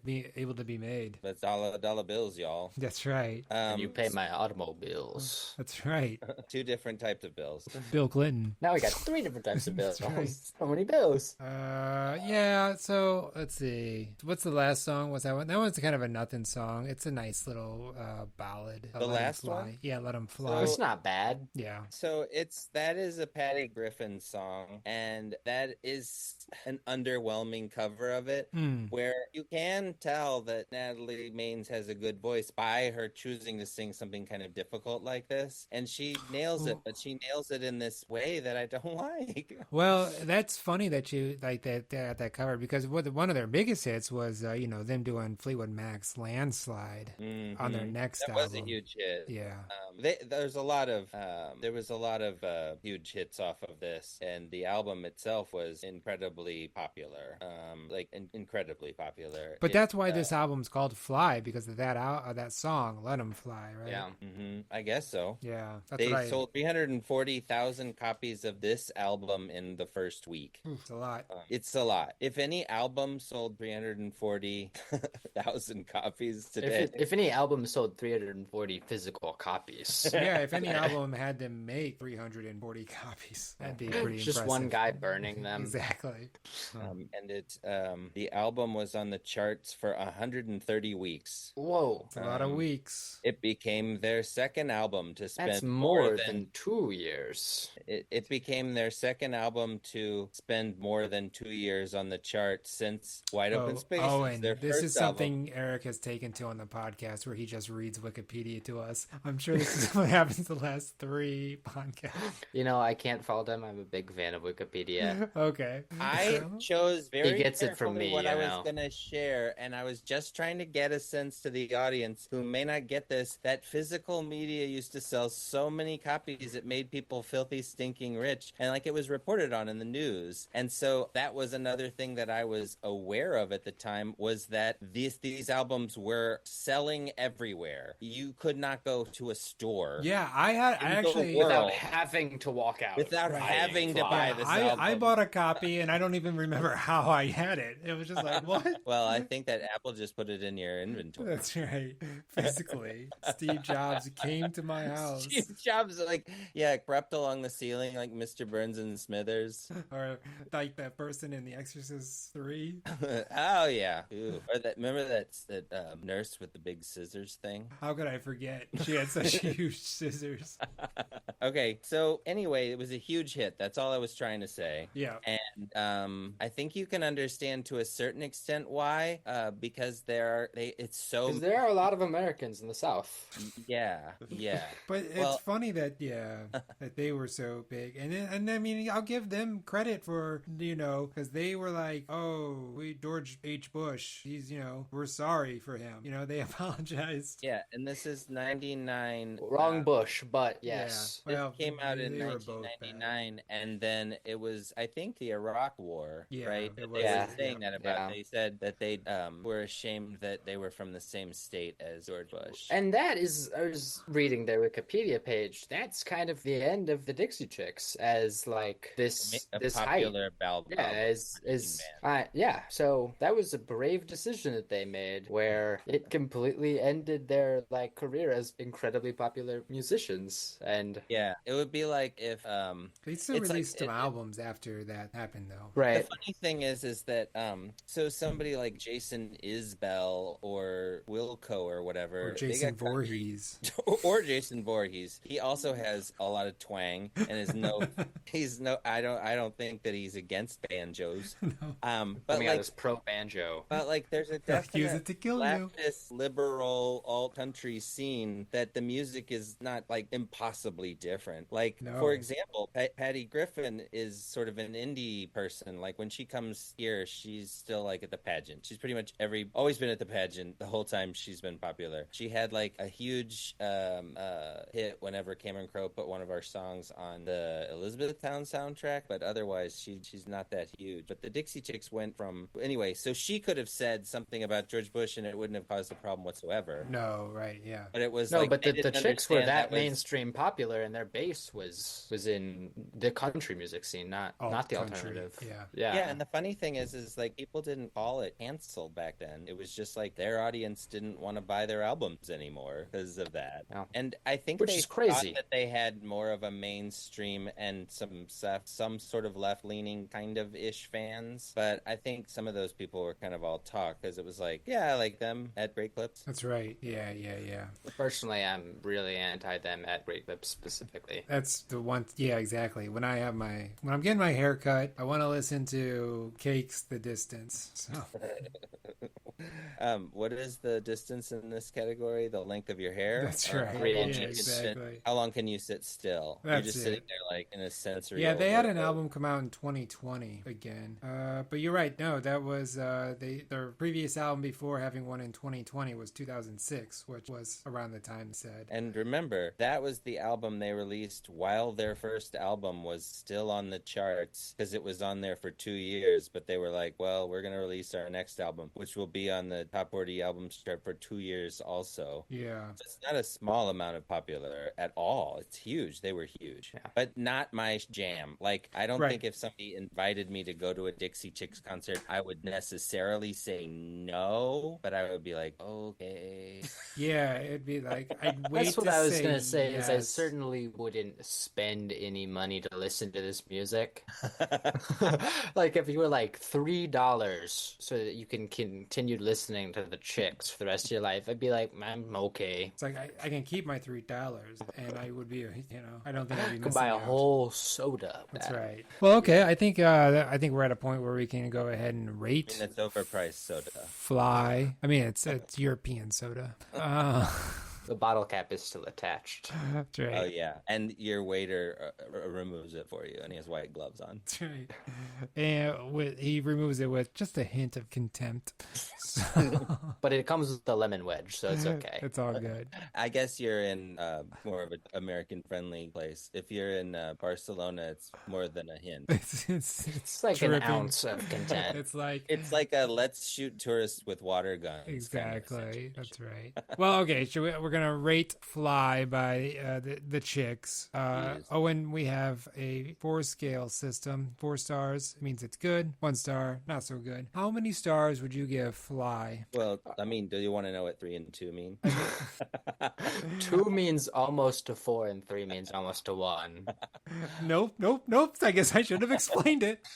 S2: be able to be made.
S1: That's dollar bills, y'all.
S2: That's right.
S4: And you pay my automobiles.
S2: That's right.
S1: Two different types of bills.
S2: Bill Clinton.
S4: Now we got 3 different types of bills.
S2: That's right.
S4: So many bills.
S2: Yeah. So let's see. What's the last song? Was that one? That one's kind of a nothing song. It's a nice little ballad.
S1: The last one?
S2: Yeah, Let 'Em Fly.
S4: It's not bad.
S2: Yeah.
S1: So that is a Patty Griffin song, and that is an underwhelming cover of it, where you can tell that Natalie Maines has a good voice by her choosing to sing something kind of difficult like this, and she nails it, but she nails it in this way that I don't like.
S2: Well, that's funny that you like that cover, because one of their biggest hits was them doing Fleetwood Mac's Landslide on their next
S1: That
S2: album.
S1: was a huge hit.
S2: Yeah.
S1: There was a lot of huge hits off of this, and the album itself was incredibly popular. Incredibly popular.
S2: But that's why this album's called Fly, because of that song, Let 'Em Fly, right?
S4: Yeah.
S1: I guess so.
S2: Yeah. That's
S1: They
S2: what I
S1: sold 340,000 copies of this album in the first week.
S2: It's a lot.
S1: It's a lot. If any album sold 340,000 copies today,
S4: If any album sold 340 physical copies.
S2: Yeah, if any album had to make 340 copies, that'd be pretty
S4: Just
S2: impressive.
S4: one guy burning them.
S2: Exactly.
S1: and the album was on the charts for 130 weeks.
S4: Whoa.
S2: It's a lot of weeks.
S1: It became their second album to spend
S4: That's more than 2 years.
S1: It became their second album to spend more than 2 years on the chart since Wide Open Space.
S2: Owen,
S1: their
S2: this
S1: first
S2: is
S1: album.
S2: something Eric has taken to on the podcast, where he just reads Wikipedia to us. I'm sure this is what happens the last 3 podcasts.
S4: I can't fault him. I'm a big fan of Wikipedia.
S2: Okay.
S1: I chose very
S4: He gets it from
S1: carefully
S4: me,
S1: what I
S4: you
S1: was
S4: know.
S1: going to share, and I was just trying to get a sense to the audience who may not get this, that physical media used to sell so many copies it made people filthy stinking rich, and like it was reported on in the news. And so that was another thing that I was aware of at the time, was that these albums were selling everywhere. You could not go to a store.
S2: Yeah, I actually
S4: Without having to walk out.
S1: Without having to buy this
S2: I
S1: album.
S2: bought a copy, and I don't even remember how I had it. It was just like, what?
S1: Well, I think that Apple just put it in your inventory.
S2: That's right. Physically, Steve Jobs came to my house.
S1: Steve Jobs, crept along the ceiling like Mr. Burns and Smithers.
S2: Or like that person in The Exorcist 3.
S1: Oh yeah. Ooh. Or remember that nurse with the big scissors thing?
S2: How could I forget? She had such huge scissors.
S1: Okay, so anyway, it was a huge hit. That's all I was trying to say.
S2: Yeah.
S1: And I think you can understand to a certain extent why, because it's so.
S4: Because there are a lot of Americans in the South.
S1: Yeah.
S2: But it's funny that that they were so big, and I mean, I'll give them credit for because they were like, George H. Bush, he's we're sorry for him, they apologized.
S1: Yeah, and this is 99.
S4: Wrong Bush, but yes.
S1: This
S2: Well,
S1: came out in
S2: they were both
S1: 1999, and then it was, I think, the Iraq War,
S2: Yeah,
S1: right?
S2: it
S1: That
S2: was.
S1: they
S4: Yeah.
S1: were saying that about.
S4: Yeah.
S1: They said that they were ashamed that they were from the same state as George Bush.
S4: And that is, I was reading their Wikipedia page. That's kind of the end of the Dixie Chicks as like this
S1: A
S4: this hype.
S1: popular ballad.
S4: Yeah, so that was a brave decision that they made, where it completely ended their career as incredibly popular musicians. And
S1: Yeah, it would be like if
S2: They still
S1: It's like-
S2: released some
S1: it-
S2: albums after that happened, though.
S1: the
S4: right,
S1: funny thing is that so somebody like Jason Isbell or Wilco or whatever,
S2: Or
S1: they
S2: Jason
S1: got country-
S2: Voorhees.
S1: or Jason Voorhees. He also has a lot of twang and is I don't think that he's against banjos.
S2: No.
S1: But
S4: coming out
S1: like
S4: as pro banjo.
S1: there's a
S2: Use
S1: definite
S2: it to kill you.
S1: leftist liberal alt country scene that the music is not like impossibly different. Like,
S2: No.
S1: for example, Patty Griffin is sort of an indie person. Like, when she comes here, she's still like at the pageant. She's pretty much always been at the pageant the whole time she's been popular. She had like a huge hit whenever Cameron Crowe put one of our songs on the Elizabethtown soundtrack, but otherwise she's not that huge. But the Dixie Chicks went from anyway, so she could have said something about George Bush and it wouldn't have caused a problem whatsoever.
S2: No, right, yeah.
S1: But it was
S4: No,
S1: like
S4: but the Chicks were that
S1: was...
S4: mainstream popular, and their base was in the country music scene, not the
S2: country,
S4: alternative.
S2: Yeah.
S1: Yeah, and the funny thing is like people didn't call it canceled back then. It was just like their audience didn't want to buy their albums anymore because of that.
S4: Yeah.
S1: And I think
S4: Which
S1: they
S4: is crazy.
S1: thought that they had more of a mainstream and some sort of left-leaning kind of ish fans. But I think some of those people were kind of all talk because it was like, yeah, I like them at Great Clips.
S2: That's right. Yeah.
S4: Personally, I'm really anti them at Great Clips specifically.
S2: That's the one. Yeah, exactly. When I'm getting my hair cut, I want to listen to Cake's The Distance. So.
S1: What is the distance in this category? The length of your hair?
S2: That's right.
S4: Yeah,
S2: exactly.
S1: How long can you sit still? You're just sitting there like in a sensory.
S2: Yeah, they had an album come out in 2020 again. But you're right. No, that was their previous album before having one in 2020 was 2006, which was around the time said.
S1: And remember, that was the album they released while their first album was still on the charts because it was on there for 2 years. But they were like, well, we're going to release our next album, which will be on the top 40 albums chart for 2 years also.
S2: Yeah.
S1: So it's not a small amount of popular at all. It's huge. They were huge.
S4: Yeah.
S1: But not my jam. Like, I don't think if somebody invited me to go to a Dixie Chicks concert, I would necessarily say no, but I would be like, okay.
S2: Yeah, it'd be like, I'd wait.
S4: That's what I was gonna say.
S2: Yes.
S4: Is I certainly wouldn't spend any money to listen to this music. Like if you were like $3 so that you can continue listening to the Chicks for the rest of your life, I'd be like, I'm okay.
S2: It's like I can keep my $3, and I would be, I don't think I'd be
S4: Could
S2: missing
S4: buy a
S2: out.
S4: whole soda.
S2: That's right. Well, okay. I think we're at a point where we can go ahead and rate.
S1: It's overpriced soda.
S2: Fly. I mean, it's European soda.
S4: The bottle cap is still attached.
S2: That's right.
S1: Oh yeah, and your waiter removes it for you, and he has white gloves on.
S2: That's right. And he removes it with just a hint of contempt.
S4: But it comes with the lemon wedge, so it's okay.
S2: It's all good.
S1: I guess you're in more of an American-friendly place. If you're in Barcelona, it's more than a hint.
S2: It's
S4: like
S2: dripping.
S4: an ounce of content.
S2: It's like
S1: a let's shoot tourists with water guns.
S2: exactly.
S1: Kind of
S2: That's right. Well, okay. We're gonna rate Fly by the Chicks. Owen, we have a 4-scale system. 4 stars means it's good. 1 star, not so good. How many stars would you give Fly?
S1: Well, I mean, do you want to know what 3 and 2 mean?
S4: 2 means almost to 4, and 3 means almost to 1.
S2: Nope. I guess I should have explained it.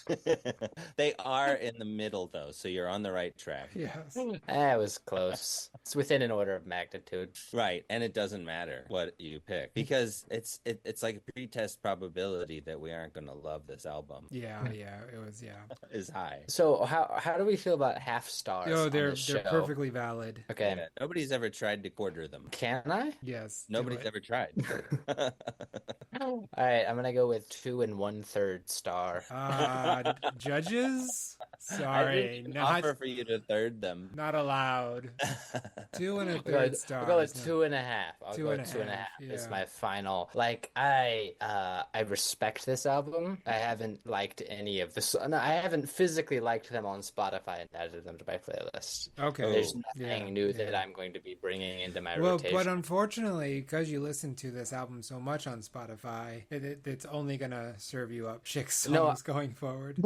S1: They are in the middle, though, so you're on the right track.
S2: Yes.
S4: That was close. It's within an order of magnitude.
S1: Right, and it doesn't matter what you pick because it's like a pretest probability that we aren't going to love this album.
S2: Yeah, it was,
S1: is high.
S4: So how do we feel about half stars?
S2: Oh,
S4: on
S2: they're
S4: this show?
S2: perfectly valid.
S4: Okay.
S1: Yeah, nobody's ever tried to quarter them.
S4: Can I?
S2: Yes.
S1: Nobody's ever tried.
S4: All right, I'm gonna go with 2 1/3 star.
S2: Judges?
S1: I
S2: Sorry,
S1: didn't
S2: not
S1: offer for you to third them.
S2: not allowed. 2 1/3
S4: I'll
S2: stars.
S4: go with 2.5. I'll
S2: Two
S4: go
S2: and
S4: with
S2: a
S4: 2.5.
S2: half,
S4: It's
S2: yeah.
S4: my final. Like I respect this album. I haven't liked any of this. No, I haven't physically liked them on Spotify and added them to my playlist.
S2: Okay.
S4: There's nothing new that I'm going to be bringing into my rotation.
S2: But unfortunately, because you listen to this album so much on Spotify, it's only gonna serve you up Chick songs going forward.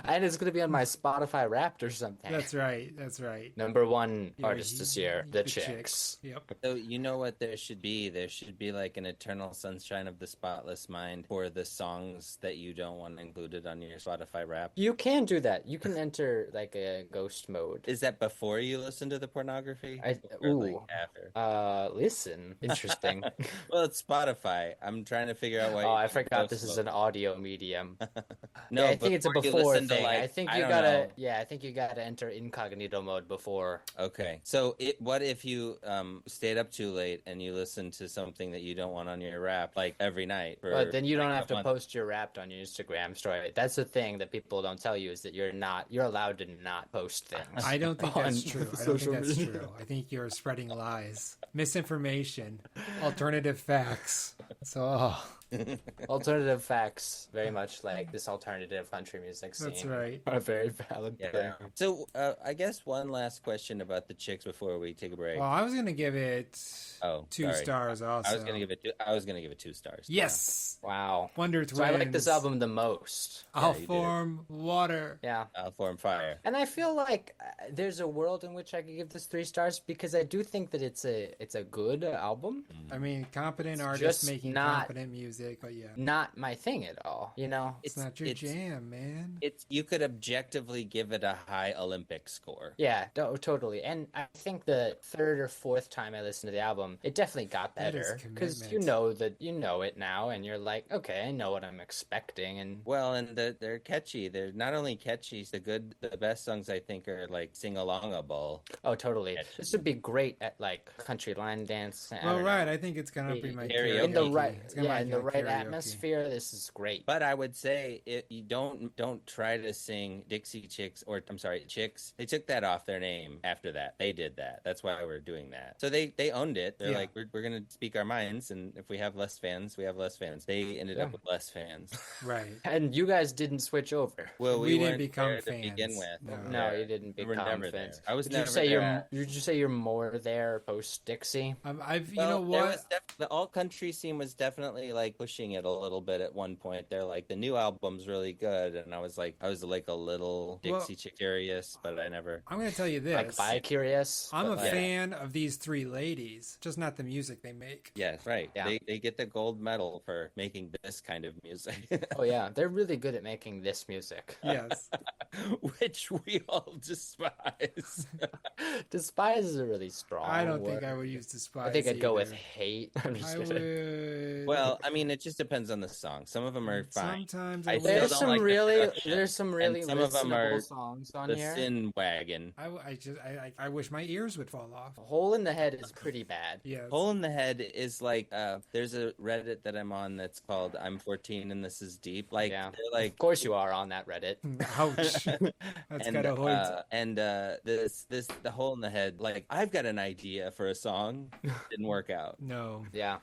S4: And it's going to be on my Spotify Wrapped or something.
S2: That's right.
S4: Number 1 artist this year, the Chicks.
S2: Yep.
S1: So you know what there should be? There should be like an Eternal Sunshine of the Spotless Mind for the songs that you don't want included on your Spotify Wrapped.
S4: You can do that. You can enter like a ghost mode.
S1: Is that before you listen to the pornography? Or like after?
S4: Listen. Interesting.
S1: Well, it's Spotify. I'm trying to figure out why.
S4: Oh, I forgot this is an audio medium.
S1: No,
S4: Yeah, I think it's a
S1: before you
S4: before
S1: listen to,
S4: thing.
S1: like,
S4: I think
S1: I
S4: you
S1: don't
S4: gotta gotta, yeah, I think you gotta enter incognito mode before.
S1: Okay. So what if you stayed up too late and you listened to something that you don't want on your rap like every night for
S4: But then you don't
S1: like
S4: have
S1: a
S4: to
S1: month?
S4: post your Wrapped on your Instagram story. That's the thing that people don't tell you is that you're allowed to not post things.
S2: I don't think
S4: on
S2: that's true. I don't think
S4: social
S2: that's
S4: media.
S2: true. I think you're spreading lies, misinformation, alternative facts. So,
S4: Alternative facts, very much like this alternative country music scene.
S2: that's right.
S4: Are a very valid
S1: Yeah.
S4: thing.
S1: So I guess one last question about the chicks before we take a break.
S2: Well, I was gonna give it
S1: Oh,
S2: 2
S1: sorry.
S2: stars. Also,
S1: I was gonna give it 2 stars.
S2: yes.
S4: Wow.
S2: Wonder Twins.
S4: So I like this album the most.
S2: I'll
S1: you did.
S2: form water.
S4: Yeah.
S1: Form Fire.
S4: And I feel like there's a world in which I could give this 3 stars because I do think that it's a good album.
S2: I mean, competent
S4: It's
S2: artists
S4: just
S2: making
S4: not-
S2: competent music, but yeah,
S4: Not my thing at all, you know?
S2: it's not your jam, man.
S1: You could objectively give it a high Olympic score.
S4: Yeah, totally. And I think the 3rd or 4th time I listened to the album, it definitely got
S2: That is
S4: better because
S2: commitment.
S4: you know it now, and you're like, okay, I know what I'm expecting, and
S1: Well, and they're catchy. They're not only catchy, the best songs I think are like Sing Alongable.
S4: oh, totally. This would be great at like country line dance. I
S2: Well,
S4: don't
S2: right.
S4: know.
S2: I think it's gonna be my
S1: Karaoke.
S4: In the
S2: karaoke.
S4: right,
S2: It's gonna
S4: yeah,
S2: be
S4: in
S2: my
S4: the right
S2: karaoke.
S4: atmosphere, this is great.
S1: But I would say you don't try to sing Dixie Chicks or I'm sorry, Chicks. They took that off their name after that. They did that. That's why we're doing that. So they owned it. They're
S2: Yeah.
S1: like we're gonna speak our minds, and if we have less fans, we have less fans. They ended up with less fans.
S2: Right.
S4: And you guys didn't switch over.
S1: Well,
S2: We didn't
S1: weren't
S2: become
S1: there to
S2: fans.
S1: begin with.
S2: No.
S4: No, you didn't
S1: We were
S4: become
S1: never
S4: fans.
S1: there. I was
S4: Did you
S1: never
S4: say
S1: there.
S4: Did you say you're more there post Dixie?
S2: I've you
S1: Well,
S2: know
S1: there
S2: what?
S1: was the all country scene was definitely like pushing it a little bit at one point. They're like the new album's really good, and I was like a little Dixie Chick curious, but I never.
S2: I'm gonna tell you this.
S4: Like bi-curious?
S2: I'm a
S4: but, like,
S2: fan of these 3 ladies, just not the music they make.
S1: Yes, right.
S4: Yeah.
S1: They get the gold medal for making this kind of music,
S4: Oh yeah, they're really good at making this music.
S2: Yes.
S1: which we all despise.
S4: Despise is a really strong
S2: I don't
S4: word.
S2: think I would use despise.
S4: I think I'd go with
S2: either.
S4: hate. I'm just
S2: I
S4: kidding.
S2: would.
S1: Well, I mean, it just depends on the song. Some of them are fine.
S2: Sometimes
S1: I
S2: I
S1: still
S2: would.
S4: There's
S1: don't
S4: some
S1: like the
S4: really
S1: production,
S4: there's some really
S1: and some of them
S4: listenable
S1: are
S4: songs on
S1: The
S4: here.
S1: Sin Wagon.
S2: I wish my ears would fall off.
S4: Hole in the Head is pretty bad.
S2: Yes.
S1: Hole in the Head is like there's a Reddit that I'm on that's called I'm 14 and This Is Deep. Like
S4: Yeah.
S1: they're like
S4: Of course you are on that Reddit.
S2: Ouch. That's
S1: and
S2: kind of hood.
S1: the Hole in the Head, like I've got an idea for a song, didn't work out.
S2: No.
S4: Yeah.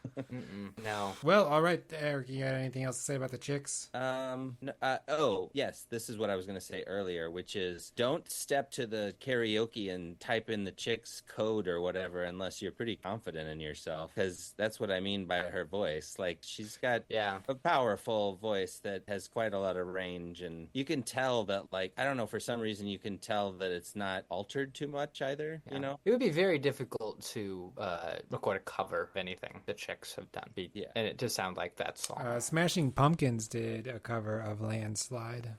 S4: No.
S2: Well, all right, Eric. You got anything else to say about the chicks?
S1: Oh yes, this is what I was going to say earlier, which is don't step to the karaoke and type in the chick's code or whatever unless you're pretty confident in yourself, because that's what I mean by her voice. Like she's got
S4: Yeah.
S1: a powerful voice that has quite a lot of range, and you can tell that, like, I don't know, for some reason you can tell that it's not altered too much either.
S4: Yeah.
S1: You know,
S4: It would be very difficult to record a cover of anything the Chicks have done.
S1: Yeah.
S4: And it just sound like that song.
S2: Smashing Pumpkins did a cover of Landslide.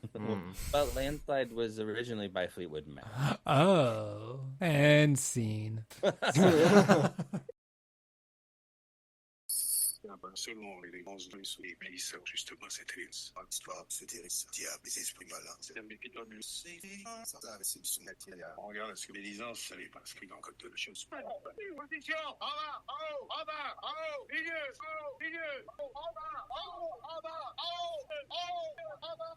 S1: but Landslide was originally by Fleetwood Mac.
S2: Oh, and scene.
S3: Selon les légendes et glisseurs, justement, c'est triste. L'histoire, c'est triste. Diable, les esprits malins. C'est un épitome. C'est une matière. On regarde ce que les licences, ça n'est pas inscrit dans le code de la chose. Position! En bas! En haut! En bas! En haut! Milieu! En haut! Milieu! En bas! En haut! En bas! En haut! En haut! En bas!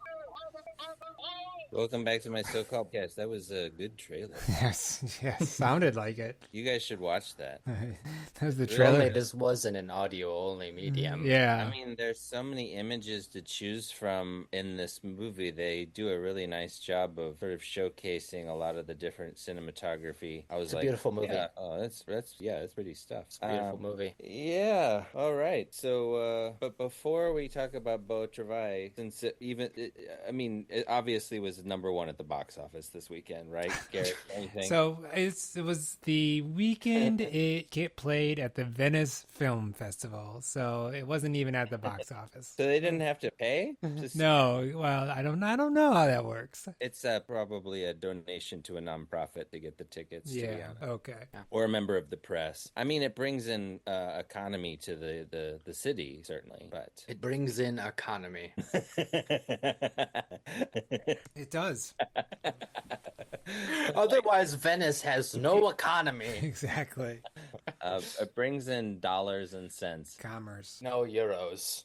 S3: En bas! En haut!
S1: Welcome back to my so-called cast. That was a good trailer.
S2: Yes, sounded like it.
S1: You guys should watch that.
S2: That was the
S4: Only
S2: trailer.
S4: this wasn't an audio-only medium.
S2: Yeah.
S1: I mean, there's so many images to choose from in this movie. They do a really nice job of sort of showcasing a lot of the different cinematography. I was
S4: It's a
S1: like,
S4: beautiful movie.
S1: Yeah, oh, that's pretty stuff.
S4: It's a beautiful movie.
S1: Yeah. All right. So, but before we talk about Beau Travail, since it obviously was number 1 at the box office this weekend, right, Garrett? Anything?
S2: So it was the weekend it played at the Venice Film Festival, so it wasn't even at the box office.
S1: So they didn't have to pay?
S2: No, well, I don't know how that works.
S1: It's probably a donation to a nonprofit to get the tickets. To be
S2: Yeah,
S1: honest.
S2: okay.
S1: Or a member of the press. I mean, it brings in economy to the city, certainly, but
S4: It brings in economy.
S2: It does.
S4: Otherwise, Venice has no economy.
S2: Exactly.
S1: It brings in dollars and cents.
S2: Commerce.
S4: No euros.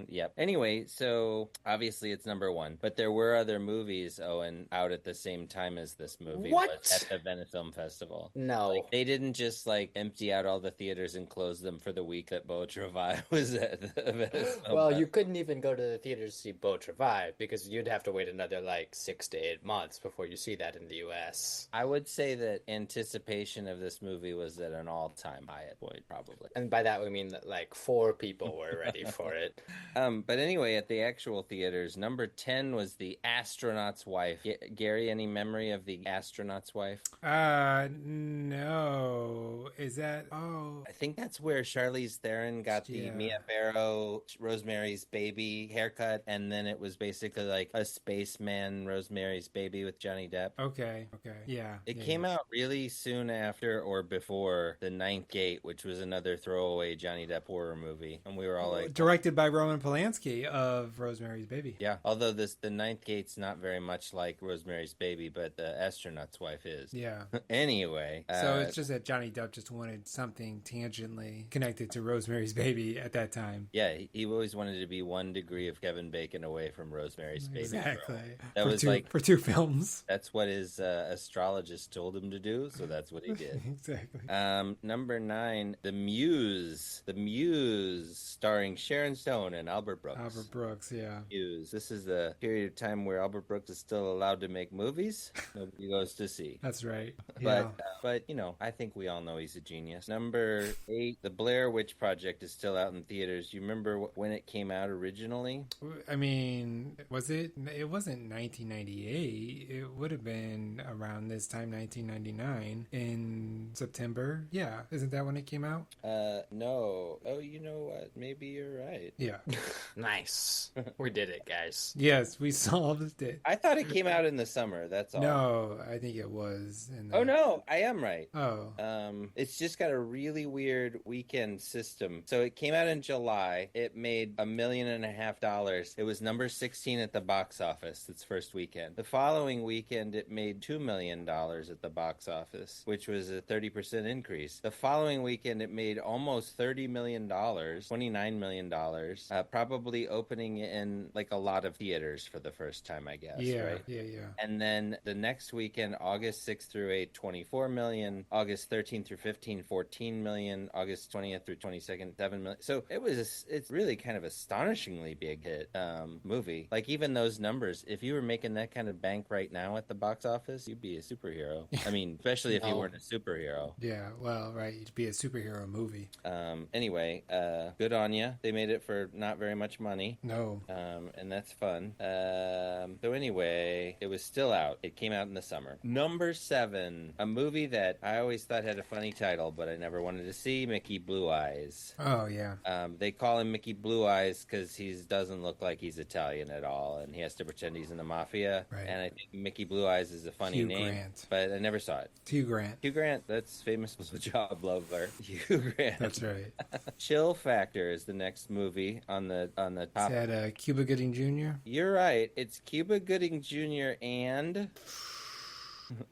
S1: Yep. Anyway, so obviously it's number one, but there were other movies, Owen, out at the same time as this movie
S4: What?
S1: was at the Venice Film Festival.
S4: No.
S1: Like, they didn't just like empty out all the theaters and close them for the week that Beau Travail was at the Venice Film
S4: Well,
S1: Festival.
S4: you couldn't even go to the theater to see Beau Travail because you'd have to wait another like 6 to 8 months before you see that in the U.S.
S1: I would say that anticipation of this movie was at an all-time high at point, probably.
S4: And by that we mean that like 4 people were ready for it.
S1: But anyway, at the actual theaters, number 10 was The Astronaut's Wife. Gary, any memory of The Astronaut's Wife?
S2: No. Is that? Oh,
S1: I think that's where Charlize Theron got the
S2: Yeah.
S1: Mia Farrow, Rosemary's Baby haircut, and then it was basically like a spaceman Rosemary's Baby with Johnny Depp.
S2: okay. Yeah.
S1: It
S2: yeah,
S1: came out really soon after or before The Ninth Gate, which was another throwaway Johnny Depp horror movie, and we were all like,
S2: Directed by Roman Polanski of Rosemary's Baby.
S1: yeah. Although The Ninth Gate's not very much like Rosemary's Baby, but The Astronaut's Wife is.
S2: Yeah.
S1: Anyway,
S2: So it's just that Johnny Depp just wanted something tangentially connected to Rosemary's Baby at that time.
S1: yeah, he always wanted to be 1 degree of Kevin Bacon away from Rosemary's Baby.
S2: Exactly.
S1: That was
S2: for 2 films.
S1: That's what his astrologist told him to do, so that's what he did.
S2: Exactly.
S1: Number 9, The Muse. The Muse, starring Sharon Stone and Albert Brooks.
S2: Albert Brooks, yeah.
S1: Muse. This is a period of time where Albert Brooks is still allowed to make movies. Nobody goes to see.
S2: That's right. Yeah.
S1: But you know, I think we all know he's a genius. Number 8, The Blair Witch Project is still out in theaters. You remember when it came out originally?
S2: I mean, was it? It wasn't 1998. It would have been around this time, 1999, in September. Yeah, isn't that when it came out?
S1: No. Oh, you know what? Maybe you're right.
S2: Yeah.
S4: Nice. We did it, guys.
S2: Yes, we solved it.
S1: I thought it came out in the summer. That's all.
S2: No, I think it was. In the...
S1: Oh no, I am right.
S2: Oh.
S1: It's just got a really weird weekend system. So it came out in July. It made $1.5 million. It was number 16 at the box office its first weekend. The following weekend, it made $2 million at the box office, which was a 30% increase. The following weekend, it made almost $30 million, $29 million, probably opening in like a lot of theaters for the first time, I guess.
S2: Yeah,
S1: right?
S2: yeah.
S1: And then the next weekend, August 6th through 8th, 24 million. August 13th through 15th, 14 million. August 20th through 22nd, 7 million. So it's really kind of astonishingly big hit movie. Like even those numbers, if you were making that kind of bank right now at the box office, you'd be a superhero. I mean, especially if you weren't a superhero.
S2: Yeah, well, right. It'd be a superhero movie.
S1: Anyway, good on you. They made it for not very much money.
S2: No.
S1: And that's fun. So anyway, it was still out. It came out in the summer. Number 7, a movie that I always thought had a funny title, but I never wanted to see, Mickey Blue Eyes.
S2: Oh, yeah.
S1: They call him Mickey Blue Eyes because he doesn't look like he's Italian at all, and he has to pretend he's in the mafia.
S2: Right.
S1: And I think Mickey Blue Eyes is a funny
S2: Hugh
S1: name,
S2: Grant.
S1: but I never saw it.
S2: Hugh Grant.
S1: Hugh Grant, that's famous for the job lover. Hugh Grant.
S2: That's right.
S1: Chill Factor is the next movie on the top.
S2: Is that Cuba Gooding Jr.?
S1: You're right. It's Cuba Gooding Jr. and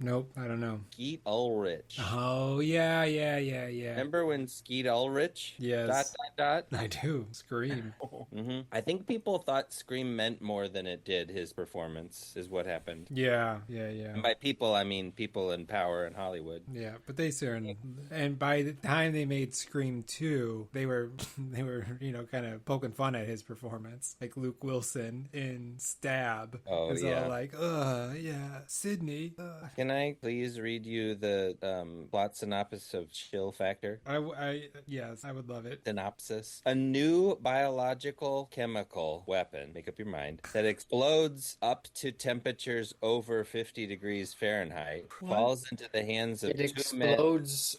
S2: Nope, I don't know.
S1: Skeet Ulrich.
S2: Oh, yeah.
S1: Remember when Skeet Ulrich?
S2: Yes. ...
S1: I
S2: do. Scream.
S1: Mm-hmm. I think people thought Scream meant more than it did. His performance is what happened.
S2: Yeah.
S1: And by people, I mean people in power in Hollywood.
S2: Yeah, but they certainly, and by the time they made Scream 2, they were kind of poking fun at his performance, like Luke Wilson in Stab.
S1: Oh,
S2: it's
S1: yeah.
S2: all like, yeah, Sydney.
S1: Can I please read you the plot synopsis of Chill Factor?
S2: Yes, I would love it.
S1: Synopsis. A new biological chemical weapon, make up your mind, that explodes up to temperatures over 50 degrees Fahrenheit falls into the hands of
S4: It
S1: two men.
S4: explodes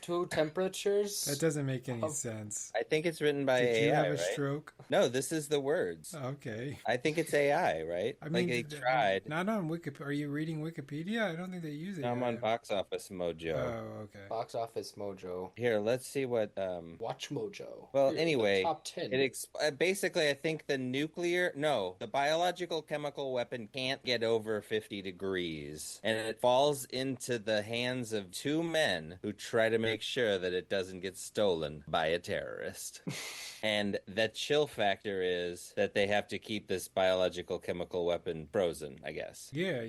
S4: to temperatures.
S2: That doesn't make any sense.
S1: I think it's written by
S2: Did
S1: AI,
S2: you have a
S1: right?
S2: stroke?
S1: No, this is the words.
S2: Okay.
S1: I think it's AI, right?
S2: I mean,
S1: like they tried.
S2: Not on Wikipedia. Are you reading Wikipedia? I don't think they use it.
S1: I'm on
S2: yet.
S1: Box Office Mojo.
S2: Oh, okay.
S4: Box Office Mojo.
S1: Here, let's see what.
S4: Watch Mojo.
S1: Well,
S4: Here, the
S1: anyway,
S4: top 10.
S1: basically, I think the biological chemical weapon can't get over 50 degrees, and it falls into the hands of two men who try to make sure that it doesn't get stolen by a terrorist. And the chill factor is that they have to keep this biological chemical weapon frozen, I guess.
S2: Yeah.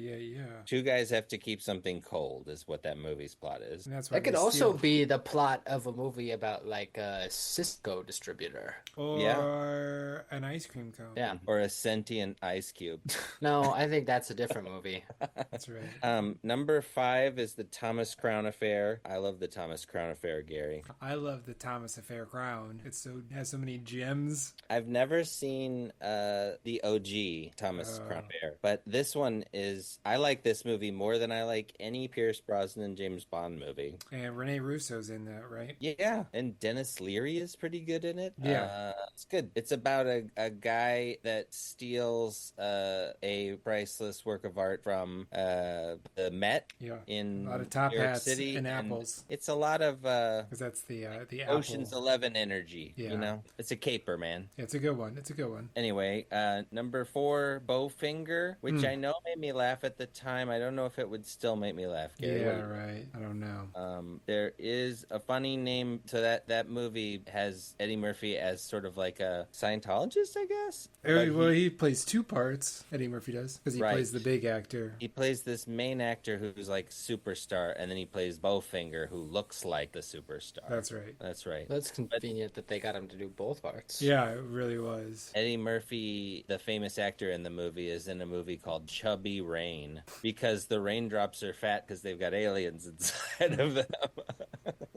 S1: Two guys have to keep something cold, is what that movie's plot is.
S2: And that's why
S4: That could
S2: they
S4: also
S2: steal.
S4: be the plot of a movie about like a Cisco distributor.
S2: Or an ice cream cone.
S4: Yeah.
S1: Or a sentient ice cube.
S4: No, I think that's a different movie.
S2: That's right.
S1: Number 5 is the Thomas Crown Affair. I love the Thomas Crown Affair, Gary.
S2: I love the Thomas Affair Crown. It has so many gems.
S1: I've never seen the OG Thomas Crown Affair, but this one is. I like this movie more than I like any Pierce Brosnan James Bond movie.
S2: And Rene Russo's in that, right?
S1: Yeah, and Dennis Leary is pretty good in it.
S2: Yeah.
S1: It's good. It's about a guy that steals a priceless work of art from the Met
S2: Yeah.
S1: in
S2: A lot of top
S1: New York
S2: hats
S1: City,
S2: and apples.
S1: It's a lot of
S2: Because that's the
S1: Ocean's
S2: apple.
S1: 11 energy.
S2: Yeah.
S1: You know, it's a caper, man.
S2: Yeah, it's a good one. It's a good one.
S1: Anyway, number 4, Bowfinger, which I know made me laugh at the time. I don't know if it would still make me laugh, Gary.
S2: Yeah, right. I don't know.
S1: There is a funny name to that movie has Eddie Murphy as sort of like a Scientologist, I guess.
S2: Well, he plays two parts. Eddie Murphy does, because he
S1: Right.
S2: plays the big actor.
S1: He plays this main actor who's like superstar, and then he plays Bowfinger, who looks like the superstar.
S2: That's right.
S1: That's right.
S4: That's convenient that they got him to do both parts.
S2: Yeah, it really was.
S1: Eddie Murphy, the famous actor in the movie, is in a movie called Chubby Rain because the raindrops are fat because they've got aliens inside of them.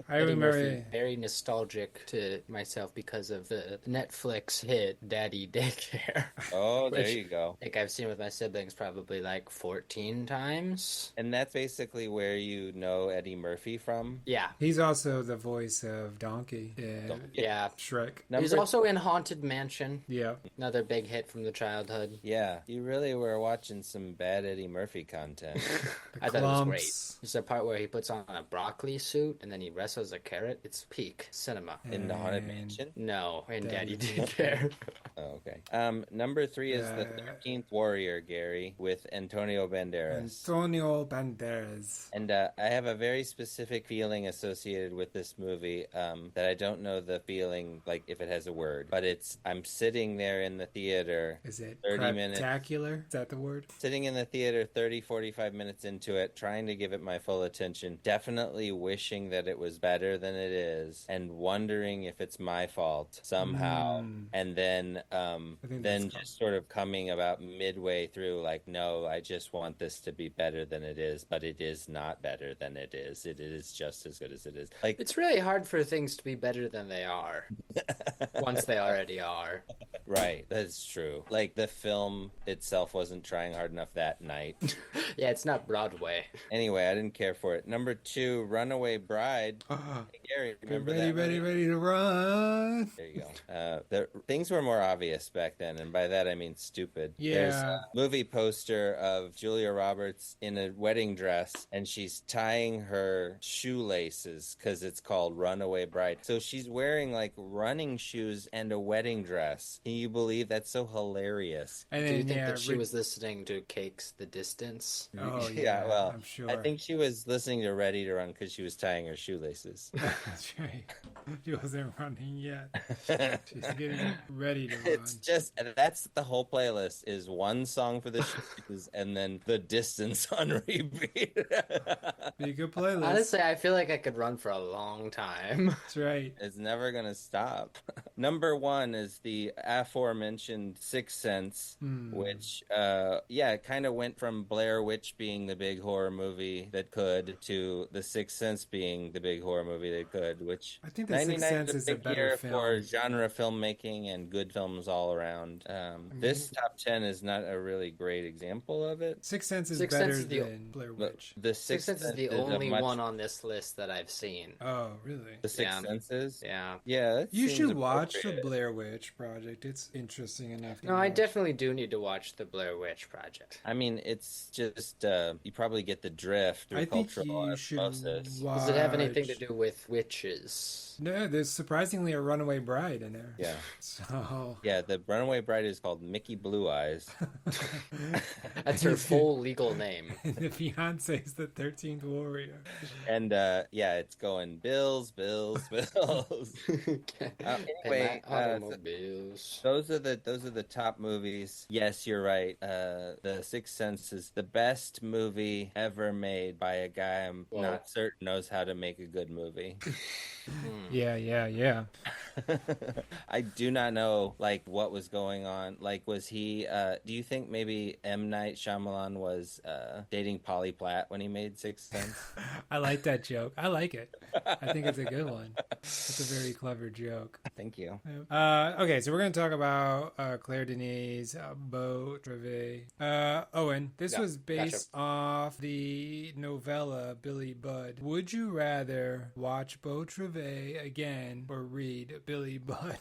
S2: I
S4: Eddie
S2: remember.
S4: Murphy, very nostalgic to myself because of the Netflix hit Daddy Daycare.
S1: Oh, there
S4: Which-
S1: you go.
S4: Like I've seen with my siblings probably like 14 times.
S1: And that's basically where you know Eddie Murphy from.
S4: Yeah.
S2: He's also the voice of Donkey in
S4: Yeah.
S2: Shrek.
S4: He's also in Haunted Mansion.
S2: Yeah.
S4: Another big hit from the childhood.
S1: Yeah, you really were watching some bad Eddie Murphy content.
S2: The
S4: I thought it was great.
S2: clumps.
S4: There's a part where he puts on a broccoli suit and then he wrestles a carrot. It's peak cinema.
S1: In the Haunted
S2: And-
S1: Mansion?
S4: No, in
S2: Daddy
S4: Daddy Daycare.
S1: Oh, okay. Number 3 is the 13th Warrior, Gary, with Antonio Banderas.
S2: Antonio Banderas.
S1: And I have a very specific feeling associated with this movie that I don't know the feeling, like if it has a word, but I'm sitting there in the theater,
S2: Is it
S1: 30 minutes.
S2: spectacular? Is that the word?
S1: Sitting in the theater 30, 45 minutes into it, trying to give it my full attention, definitely wishing that it was better than it is, and wondering if it's my fault somehow. And then
S2: think that's
S1: just sort of coming about midway through, like, no, I just want this to be better than it is, but it is not better than it is. It is just as good as it is. Like,
S4: It's really hard for things to be better than they are once they already are.
S1: right, that's true. Like, the film itself wasn't trying hard enough that night.
S4: Yeah, it's not Broadway.
S1: Anyway, I didn't care for it. Number 2, Runaway Bride. Hey, Gary, remember
S2: ready,
S1: that?
S2: ready, ready to run.
S1: There you go. Things were more obvious back then, and by that I mean stupid.
S2: Yeah.
S1: There's a movie poster of Julia Roberts in a wedding dress, and she's tying her shoelaces because it's called Runaway Bride. So she's wearing like running shoes and a wedding dress. Can you believe that's so hilarious?
S2: And
S4: Do
S2: then,
S4: you think
S2: yeah,
S4: that she was listening to Cakes the Distance?
S2: Oh,
S1: Yeah,
S2: yeah,
S1: well,
S2: I'm sure.
S1: I think she was listening to Ready to Run because she was tying her shoelaces.
S2: That's right. She wasn't running yet. She's getting ready to run.
S1: It's just that's the whole playlist is one song for the shoes and then The Distance on repeat.
S2: Be a good playlist.
S4: Honestly, I feel like I could run for a long time.
S2: That's right.
S1: It's never gonna stop. Number 1 is the aforementioned Sixth Sense, which kind of went from Blair Witch being the big horror movie that could to The Sixth Sense being the big horror horror movie they could, which
S2: I think The Sixth
S1: 99
S2: Sense
S1: is
S2: is
S1: a
S2: a
S1: big
S2: better
S1: year
S2: film.
S1: for genre filmmaking and good films all around. This top 10 is not a really great example of it.
S2: Sixth Sense is
S4: Sixth
S2: better
S4: Sense is the
S2: than Blair
S1: But
S2: Witch.
S1: the
S4: Sixth
S1: Sixth
S4: Sense is
S1: Sense
S4: the
S1: is a
S4: only
S1: much
S4: one on this list that I've seen.
S2: Oh, really?
S1: the Sixth
S4: Yeah.
S1: Senses.
S4: Yeah.
S1: Yeah, that
S2: You
S1: seems
S2: should watch the
S1: appropriate.
S2: Blair Witch Project. It's interesting enough. To
S4: No, I
S2: watch.
S4: definitely do need to watch the Blair Witch Project.
S1: I mean, it's just you probably get the drift through
S2: I think
S1: cultural
S2: you should
S1: osmosis.
S2: watch.
S4: Does it have anything to do with witches?
S2: No, there's surprisingly a runaway bride in there.
S1: Yeah.
S2: So.
S1: Yeah, the runaway bride is called Mickey Blue Eyes.
S4: That's her full legal name.
S2: And the fiance is the 13th warrior.
S1: And yeah, it's going bills, bills, bills. Anyway,
S4: automobiles.
S1: those are the top movies. Yes, you're right. The Sixth Sense is the best movie ever made by a guy I'm not certain knows how to make a good movie.
S2: Yeah.
S1: I do not know like what was going on. Like, was he? Do you think maybe M. Night Shyamalan was dating Polly Platt when he made Sixth Sense?
S2: I like that joke. I like it. I think it's a good one. It's a very clever joke.
S1: Thank you.
S2: Okay, so we're going to talk about Claire Denis, Beau Travail. Owen, this was based off the novella Billy Budd. Would you rather watch Beau Travail again or read Billy Budd?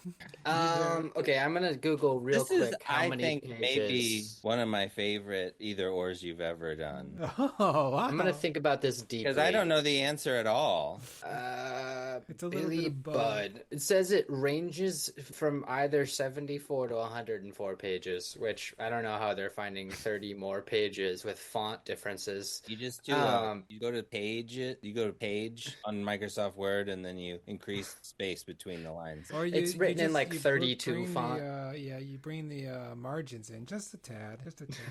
S4: Okay, I'm gonna Google real
S1: This
S4: quick
S1: is,
S4: how
S1: I
S4: many
S1: think,
S4: pages.
S1: maybe one of my favorite either ors you've ever done.
S2: Oh, wow.
S4: I'm gonna think about this deeply.
S1: Because I don't know the answer at all.
S2: It's a little
S4: Billy
S2: bit of both.
S4: Budd. It says it ranges from either 74 to 104 pages, which I don't know how they're finding 30 more pages with font differences.
S1: You just do you go to page on Microsoft Word, and then you increase space between the lines.
S2: Or
S4: It's written in, like,
S2: you
S4: 32
S2: bring
S4: font.
S2: You bring the margins in just a tad.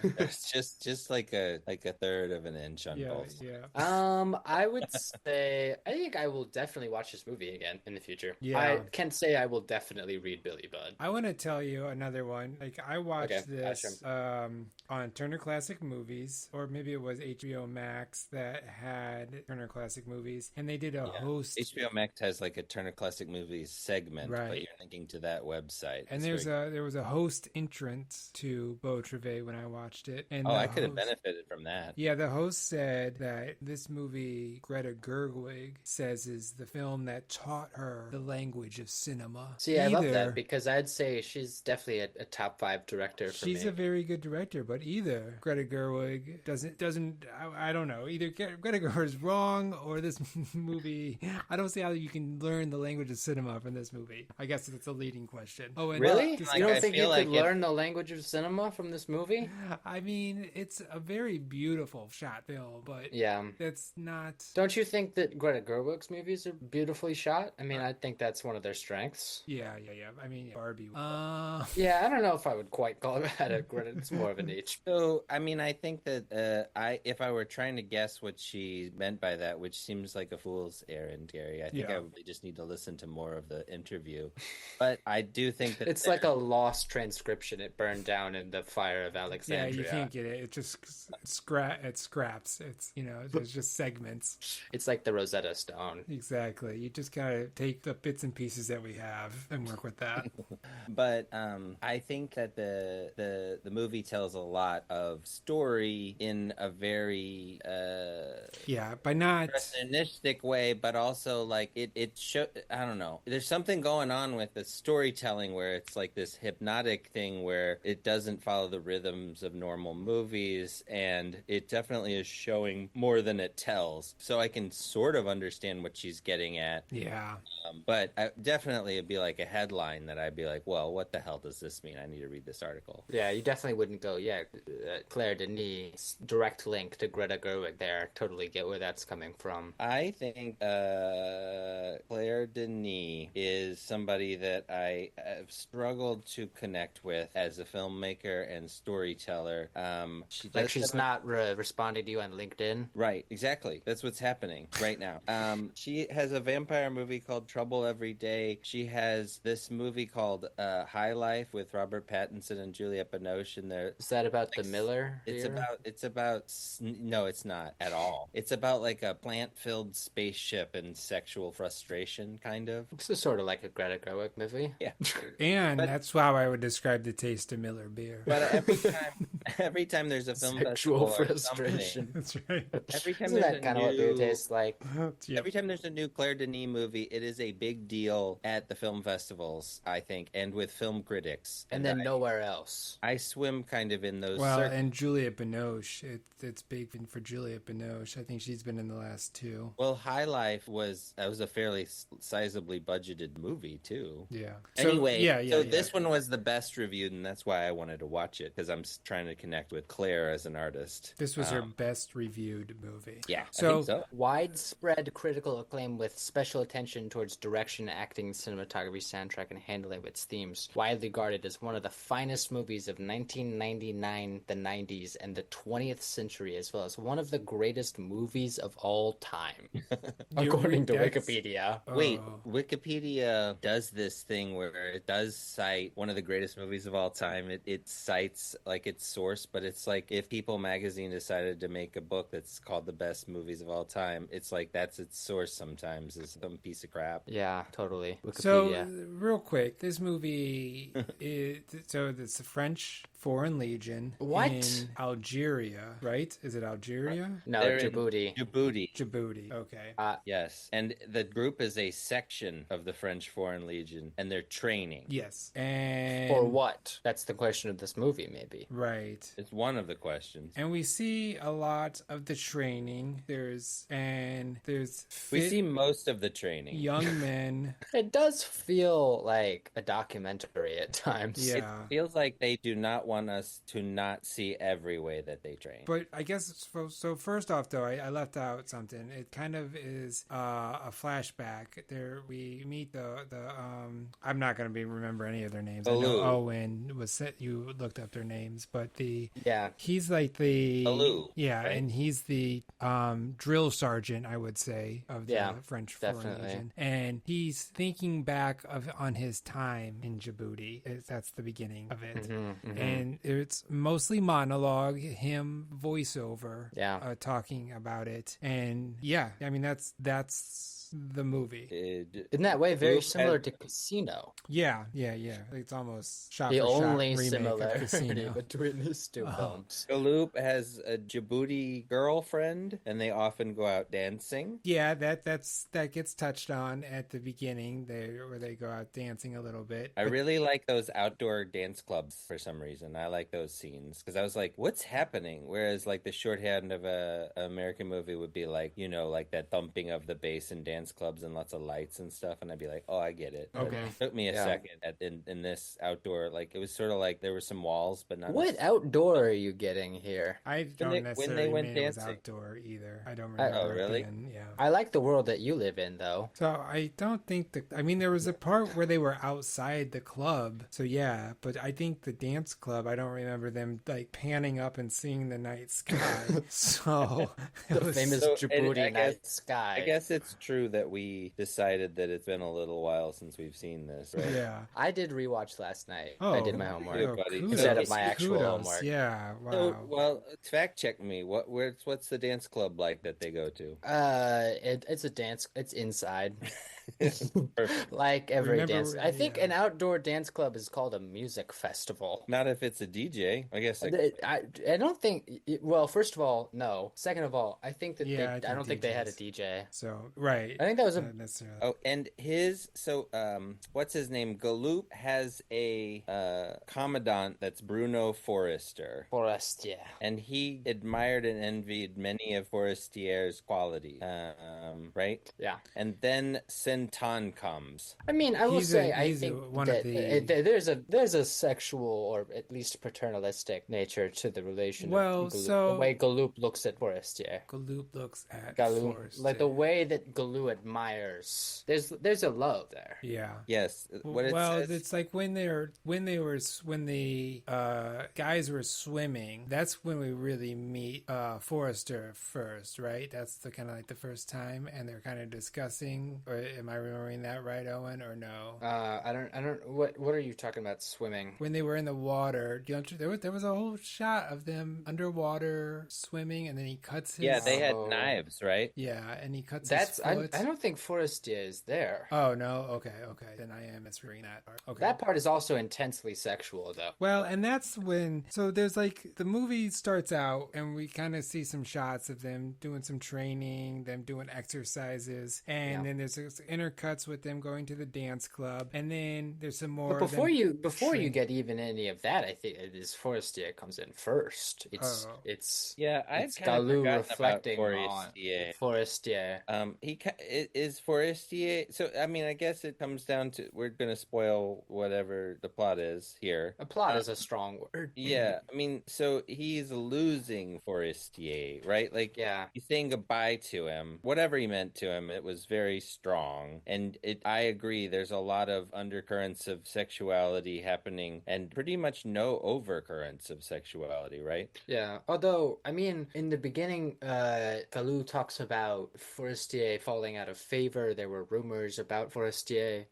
S1: It's just like a third of an inch on both.
S2: Yeah.
S4: I would say I think I will definitely watch this movie again in the future.
S2: Yeah.
S4: I can't say I will definitely read Billy Budd.
S2: I want to tell you another one. Like I watched this
S4: gotcha.
S2: On Turner Classic Movies, or maybe it was HBO Max that had Turner Classic Movies, and they did a host.
S1: HBO Max has like a Turner Classic Movies segment,
S2: Right.
S1: but you're linking to that website.
S2: And there was a host entrance to Beau Travail when I watched it. And
S1: I could have benefited from that.
S2: Yeah, the host said that this movie, Greta Gerwig says, is the film that taught her the language of cinema.
S4: See, I love that because I'd say she's definitely a top 5 director for me.
S2: She's a very good director, but either Greta Gerwig doesn't I don't know. Either Greta Gerwig is wrong or this movie, I don't see how you can learn the language of cinema from this movie. I guess it's a leading question. Oh, and
S4: really?
S1: Like,
S4: you don't
S1: I
S4: think you
S1: feel
S4: could
S1: like if-
S4: learn the language of cinema from this movie?
S2: I mean, it's a very beautiful shot film, but
S4: Yeah.
S2: that's not.
S4: Don't you think that Greta Gerwig's movies are beautifully shot? I mean, I think that's one of their strengths.
S2: Yeah. I mean, Barbie.
S4: Yeah, I don't know if I would quite call that a Greta. It's more of a niche.
S1: So, I mean, I think that if I were trying to guess what she meant by that, which seems like a fool's errand, Gary, I think I would just need to listen to more of the interview. But I do think that
S4: It's like a lost transcription. It burned down in the fire of Alexandria.
S2: Yeah, you can't get it. It just scraps. It's there's just segments.
S4: It's like the Rosetta Stone.
S2: Exactly. You just gotta take the bits and pieces that we have and work with that.
S1: But I think that the movie tells a lot of story in a very
S2: by not
S1: impressionistic way, but also like it show. I don't know. There's something going on with the storytelling where it's like this hypnotic thing where it doesn't follow the rhythms of normal movies, and it definitely is showing more than it tells. So I can sort of understand what she's getting at.
S2: Yeah.
S1: But definitely it'd be like a headline that I'd be like, well, what the hell does this mean? I need to read this article.
S4: Yeah, you definitely wouldn't go, Claire Denis, direct link to Greta Gerwig there. Totally get where that's coming from.
S1: I think Claire Denis is somebody that I have struggled to connect with as a filmmaker and storyteller.
S4: She's not responding to you on LinkedIn?
S1: Right, exactly. That's what's happening right now. She has a vampire movie called Trouble Every Day. She has this movie called High Life with Robert Pattinson and Juliette Binoche in there.
S4: Is that about the Miller?
S1: No, it's not at all. It's about like a plant-filled spaceship and sexual frustration, kind of.
S4: This is sort of like a Greta Gerwig movie.
S1: Yeah.
S2: And
S1: But-
S2: that's how I would describe the taste of Miller beer.
S1: But every time there's a film
S4: Sexual
S1: festival or
S4: frustration.
S2: That's right.
S1: every time
S4: Isn't
S1: there's
S4: that kind of what beer tastes like?
S2: Yep.
S1: every time there's a new Claire Denis movie, it is a big deal at the film festivals, I think, and with film critics.
S4: And then nowhere else.
S1: I swim kind of in those
S2: Well,
S1: circles.
S2: and Juliette Binoche, it's big for Juliette Binoche. I think she's been in the last two.
S1: Well, High Life was a fairly sizably budgeted movie too.
S2: Yeah.
S1: Anyway,
S2: so
S1: this one was the best reviewed, and that's why I wanted to watch it because I'm trying to connect with Claire as an artist.
S2: This was her best reviewed movie.
S1: Yeah,
S2: So-
S1: I think so.
S4: Widespread critical acclaim with special attention towards direction, acting, cinematography, soundtrack, and handling of its themes. Widely regarded as one of the finest movies of 1999, the 90s, and the 20th century, as well as one of the greatest movies of all time, according to
S2: that's-
S4: Wikipedia.
S1: Wait,
S2: Oh.
S1: Wikipedia does this thing where it does cite one of the greatest movies of all time. It cites like its source, but it's like if People magazine decided to make a book that's called the best movies of all time, it's like that's its source sometimes is some piece of crap.
S4: Yeah, totally.
S2: So,
S4: Wikipedia.
S2: real quick, this movie it's the French Foreign Legion
S4: What?
S2: in Algeria, right? Is it Algeria?
S4: No,
S1: They're in
S4: Djibouti.
S1: Djibouti.
S2: Djibouti. Okay.
S1: Yes, and the group is a section of the French Foreign Legion, and they're training.
S2: Yes. And
S4: For what? That's the question of this movie, maybe.
S2: Right.
S1: It's one of the questions.
S2: And we see a lot of the training. There's
S1: We
S2: fit
S1: see most of the training.
S2: young men.
S4: It does feel like a documentary at times.
S2: Yeah.
S1: Feels like they do not want us to not see every way that they train.
S2: But I guess so. First off, though, I left out something. It kind of is a flashback. There we meet the I'm not going to remember any of their names. I know
S1: Baloo.
S2: Owen was set. You looked up their names, but
S4: Yeah.
S2: he's like the
S1: Baloo,
S2: yeah,
S1: right?
S2: and he's the drill sergeant, I would say, of the
S4: Yeah,
S2: French Foreign
S4: definitely.
S2: Legion, and he's thinking back on his time in Djibouti. That's the beginning of it. And it's mostly monologue, him voiceover,
S4: Yeah.
S2: talking about it, and yeah, I mean that's the movie.
S4: In that way, very
S1: Luke
S4: similar
S1: had-
S4: to Casino.
S2: Yeah. It's almost shot
S4: The
S2: for shot
S4: only
S2: remake of
S4: similarity
S2: Casino.
S4: between these two films.
S1: Galoop has a Djibouti girlfriend, and they often go out dancing.
S2: Yeah, that gets touched on at the beginning there, where they go out dancing a little bit.
S1: I
S2: But
S1: really like those outdoor dance clubs for some reason. I like those scenes because I was like, "What's happening?" Whereas, like the shorthand of a American movie would be like, like that thumping of the bass and dance clubs and lots of lights and stuff, and I'd be like, "Oh, I get it." But
S2: Okay.
S1: it took me a
S4: Yeah.
S1: second in this outdoor, like it was sort of like there were some walls, but not.
S4: What outdoor are you getting here?
S2: I don't
S1: they
S2: necessarily
S1: went
S2: mean it was
S1: dancing.
S2: outdoor either. I don't
S4: I-
S2: remember.
S1: Oh,
S2: it
S1: really?
S2: yeah.
S4: I like the world that you live in, though.
S2: So I don't think I mean, there was a part where they were outside the club. So yeah, but I think the dance club, I don't remember them like panning up and seeing the night sky. So it
S4: The
S2: was-
S4: famous
S1: So, and
S4: Djibouti
S1: I
S4: night
S1: guess-
S4: sky.
S1: I guess it's true that we decided that it's been a little while since we've seen this, right?
S2: yeah.
S4: I did rewatch last night.
S2: Oh,
S4: I did my homework.
S1: Good buddy.
S2: kudos,
S4: Instead of my actual
S2: kudos.
S4: homework.
S2: Yeah, wow.
S1: So, well, fact check me. What's the dance club like that they go to?
S4: It's a dance. It's inside,
S1: Perfect.
S4: like every
S2: Remember,
S4: dance. I think
S2: yeah.
S4: an outdoor dance club is called a music festival.
S1: Not if it's a DJ. I guess.
S4: I don't think. Well, first of all, no. Second of all, I think that
S2: Yeah,
S4: I don't think they had a
S2: DJs.
S4: DJ.
S2: So right.
S4: I think that was a
S2: Not necessarily.
S1: Oh, and what's his name? Galoop has a commandant that's Bruno Forrester,
S4: forest. Yeah.
S1: and he admired and envied many of Forestier's qualities. Right?
S4: Yeah.
S1: And then Sentan comes.
S4: I mean, I will
S2: He's
S4: say,
S2: a-
S4: I
S2: he's
S4: think
S2: one of
S4: that
S2: the-
S4: there's a sexual or at least paternalistic nature to the relation.
S2: Well,
S4: of Galoop,
S2: so-
S4: the way Galoop looks at Forestier.
S2: Galoop looks at
S4: Galoop,
S2: Forrest.
S4: like the way that Galoo admires. There's a love there.
S2: Yeah.
S1: Yes. What it
S2: Well,
S1: says.
S2: it's like when the guys were swimming. That's when we really meet Forrester first, right? That's the kind of like the first time, and they're kind of discussing, or Am I remembering that right, Owen, or no?
S4: I don't. What are you talking about? Swimming?
S2: When they were in the water, there was a whole shot of them underwater swimming, and then he cuts his.
S1: Yeah, they had
S4: Oh.
S1: knives, right?
S2: Yeah, and he cuts his
S4: That's
S2: foot.
S4: I don't think Forestier is there.
S2: Oh no, okay. Then I am misreading that part. Okay.
S4: That part is also intensely sexual, though.
S2: Well, and that's when, so there's like, the movie starts out and we kind of see some shots of them doing some training, them doing exercises, and then there's intercuts with them going to the dance club, and then there's some more.
S4: But before you get even any of that, I think it is Forestier comes in first. It's
S1: Yeah, I'd
S4: it's
S1: kind of
S4: Galou
S1: forgotten
S4: reflecting
S1: about
S4: on
S1: Forestier.
S4: Forestier.
S1: Is Forestier. So I mean, I guess it comes down to, we're going to spoil whatever the plot is here.
S4: A plot is a strong word.
S1: Yeah, I mean, so he's losing Forestier, right? Like,
S4: Yeah.
S1: he's saying goodbye to him. Whatever he meant to him, it was very strong. And I agree, there's a lot of undercurrents of sexuality happening and pretty much no overcurrents of sexuality, right?
S4: Yeah. Although, I mean, in the beginning, Galou talks about Forestier falling out of favor. There were rumors about Forestier